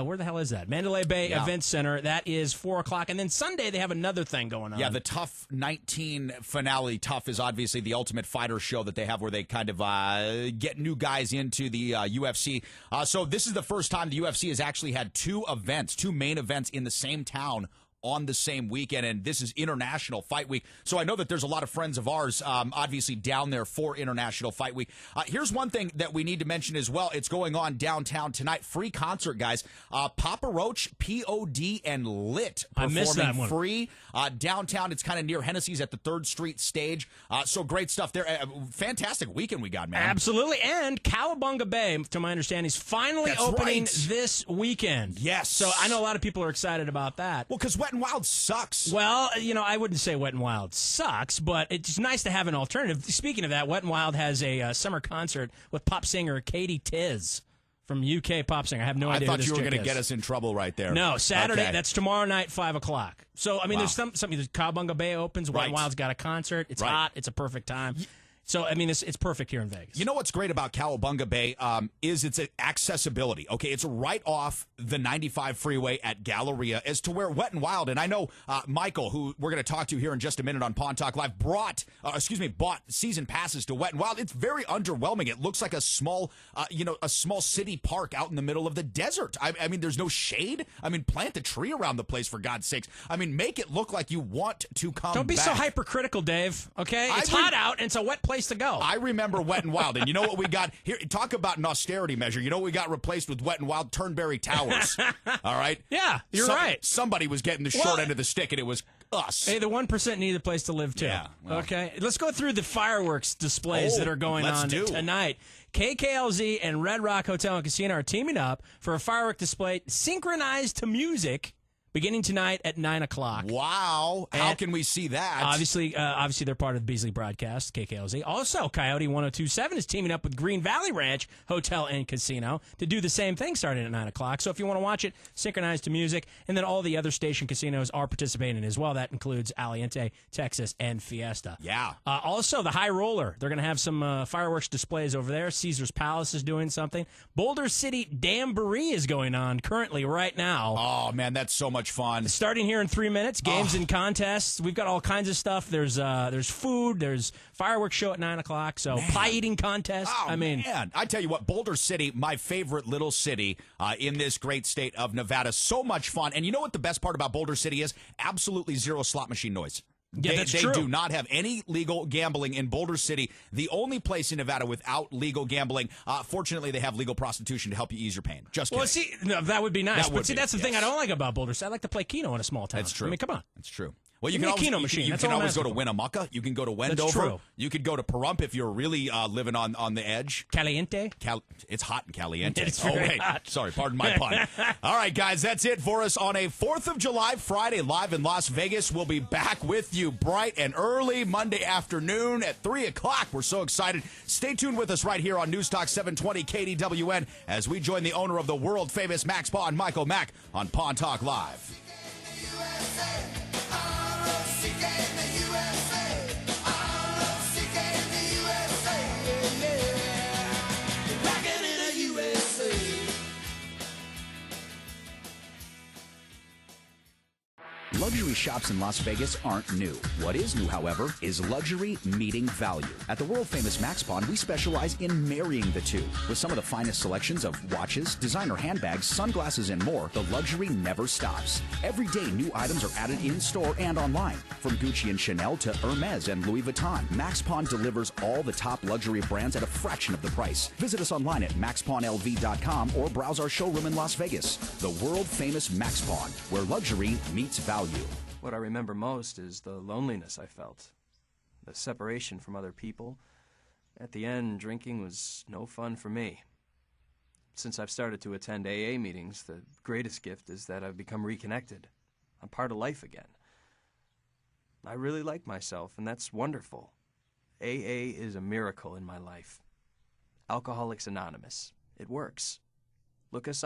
[SPEAKER 2] where the hell is that? Mandalay Bay Event Center. That is 4 o'clock. And then Sunday, they have another thing going on.
[SPEAKER 1] Yeah, the Tough 19 finale. Tough is obviously the Ultimate Fighter show that they have where they kind of get new guys into the UFC. So this is the first time the UFC has actually had two main events in the same town on the same weekend, and this is International Fight Week. So I know that there's a lot of friends of ours, obviously, down there for International Fight Week. Here's one thing that we need to mention as well. It's going on downtown tonight. Free concert, guys. Papa Roach, P.O.D., and Lit performing free downtown. It's kind of near Hennessy's at the 3rd Street stage. So great stuff there. Fantastic weekend we got, man.
[SPEAKER 2] Absolutely. And Cowabunga Bay, to my understanding, is finally opening this weekend.
[SPEAKER 1] Yes.
[SPEAKER 2] So I know a lot of people are excited about that.
[SPEAKER 1] Well, because Wet n Wild sucks.
[SPEAKER 2] Well, I wouldn't say Wet n Wild sucks, but it's nice to have an alternative. Speaking of that, Wet n Wild has a summer concert with pop singer Katie Tiz from UK pop singer. I have no idea who this
[SPEAKER 1] I thought you were
[SPEAKER 2] going to
[SPEAKER 1] get us in trouble right there.
[SPEAKER 2] No, Saturday.
[SPEAKER 1] Okay.
[SPEAKER 2] That's tomorrow night, 5 o'clock. So, there's something. Cowabunga Bay opens. Wet n Wild's got a concert. It's hot. It's a perfect time. So, it's perfect here in Vegas.
[SPEAKER 1] You know what's great about Cowabunga Bay is its accessibility. Okay, it's right off the 95 freeway at Galleria as to where Wet n Wild, and I know Michael, who we're going to talk to here in just a minute on Pawn Talk Live, bought season passes to Wet n Wild. It's very underwhelming. It looks like a small city park out in the middle of the desert. I mean, there's no shade. Plant a tree around the place, for God's sakes. Make it look like you want to come
[SPEAKER 2] Don't be
[SPEAKER 1] back.
[SPEAKER 2] so hypercritical, Dave, okay? It's hot out, and it's a wet place to go.
[SPEAKER 1] I remember Wet n Wild, and you know what we got here? Talk about an austerity measure. You know what we got replaced with Wet n Wild? Turnberry Towers. All right?
[SPEAKER 2] Yeah, you're right.
[SPEAKER 1] Somebody was getting the short end of the stick, and it was us.
[SPEAKER 2] Hey, the 1% need a place to live, too.
[SPEAKER 1] Yeah. Well.
[SPEAKER 2] Okay, let's go through the fireworks displays that are going on tonight. KKLZ and Red Rock Hotel and Casino are teaming up for a firework display synchronized to music beginning tonight at 9 o'clock.
[SPEAKER 1] Wow. How can we see that?
[SPEAKER 2] Obviously, they're part of the Beasley broadcast, KKLZ. Also, Coyote 102.7 is teaming up with Green Valley Ranch Hotel and Casino to do the same thing starting at 9 o'clock. So if you want to watch it, synchronized to music. And then all the other station casinos are participating as well. That includes Aliente, Texas, and Fiesta.
[SPEAKER 1] Yeah.
[SPEAKER 2] Also, the High Roller. They're going to have some fireworks displays over there. Caesar's Palace is doing something. Boulder City Damboree is going on currently right now.
[SPEAKER 1] Oh, man, that's so much fun.
[SPEAKER 2] Starting here in 3 minutes, games and contests. We've got all kinds of stuff. There's food. There's fireworks show at 9 o'clock. So pie eating contest.
[SPEAKER 1] Oh, man, I tell you what, Boulder City, my favorite little city in this great state of Nevada. So much fun. And you know what the best part about Boulder City is? Absolutely zero slot machine noise.
[SPEAKER 2] Yeah, that's true.
[SPEAKER 1] They do not have any legal gambling in Boulder City, the only place in Nevada without legal gambling. Fortunately, they have legal prostitution to help you ease your pain. Just kidding.
[SPEAKER 2] Well, see, that would be nice. But that's the thing I don't like about Boulder City. I like to play Keno in a small town.
[SPEAKER 1] That's true.
[SPEAKER 2] Come on.
[SPEAKER 1] That's true. Well, you
[SPEAKER 2] Give
[SPEAKER 1] can
[SPEAKER 2] me a
[SPEAKER 1] always,
[SPEAKER 2] Keno machine.
[SPEAKER 1] you
[SPEAKER 2] That's
[SPEAKER 1] can
[SPEAKER 2] all I'm
[SPEAKER 1] always go to
[SPEAKER 2] asking for.
[SPEAKER 1] Winnemucca. You can go to Wendover.
[SPEAKER 2] true.
[SPEAKER 1] You could go to Pahrump if you're really living on the edge.
[SPEAKER 2] Caliente?
[SPEAKER 1] It's hot in Caliente.
[SPEAKER 2] It's very hot.
[SPEAKER 1] Sorry, pardon my pun. All right, guys, that's it for us on a 4th of July Friday live in Las Vegas. We'll be back with you bright and early Monday afternoon at 3 o'clock. We're so excited. Stay tuned with us right here on News Talk 720 KDWN as we join the owner of the world-famous Max Pawn, Michael Mack, on Pawn Talk Live.
[SPEAKER 7] Luxury shops in Las Vegas aren't new. What is new, however, is luxury meeting value. At the world-famous Max Pawn, we specialize in marrying the two. With some of the finest selections of watches, designer handbags, sunglasses, and more, the luxury never stops. Every day, new items are added in-store and online. From Gucci and Chanel to Hermes and Louis Vuitton, Max Pawn delivers all the top luxury brands at a fraction of the price. Visit us online at maxpawnlv.com or browse our showroom in Las Vegas. The world-famous Max Pawn, where luxury meets value.
[SPEAKER 8] What I remember most is the loneliness I felt, the separation from other people. At the end, drinking was no fun for me. Since I've started to attend AA meetings, the greatest gift is that I've become reconnected. I'm part of life again. I really like myself, and that's wonderful. AA is a miracle in my life. Alcoholics Anonymous. It works. Look us up.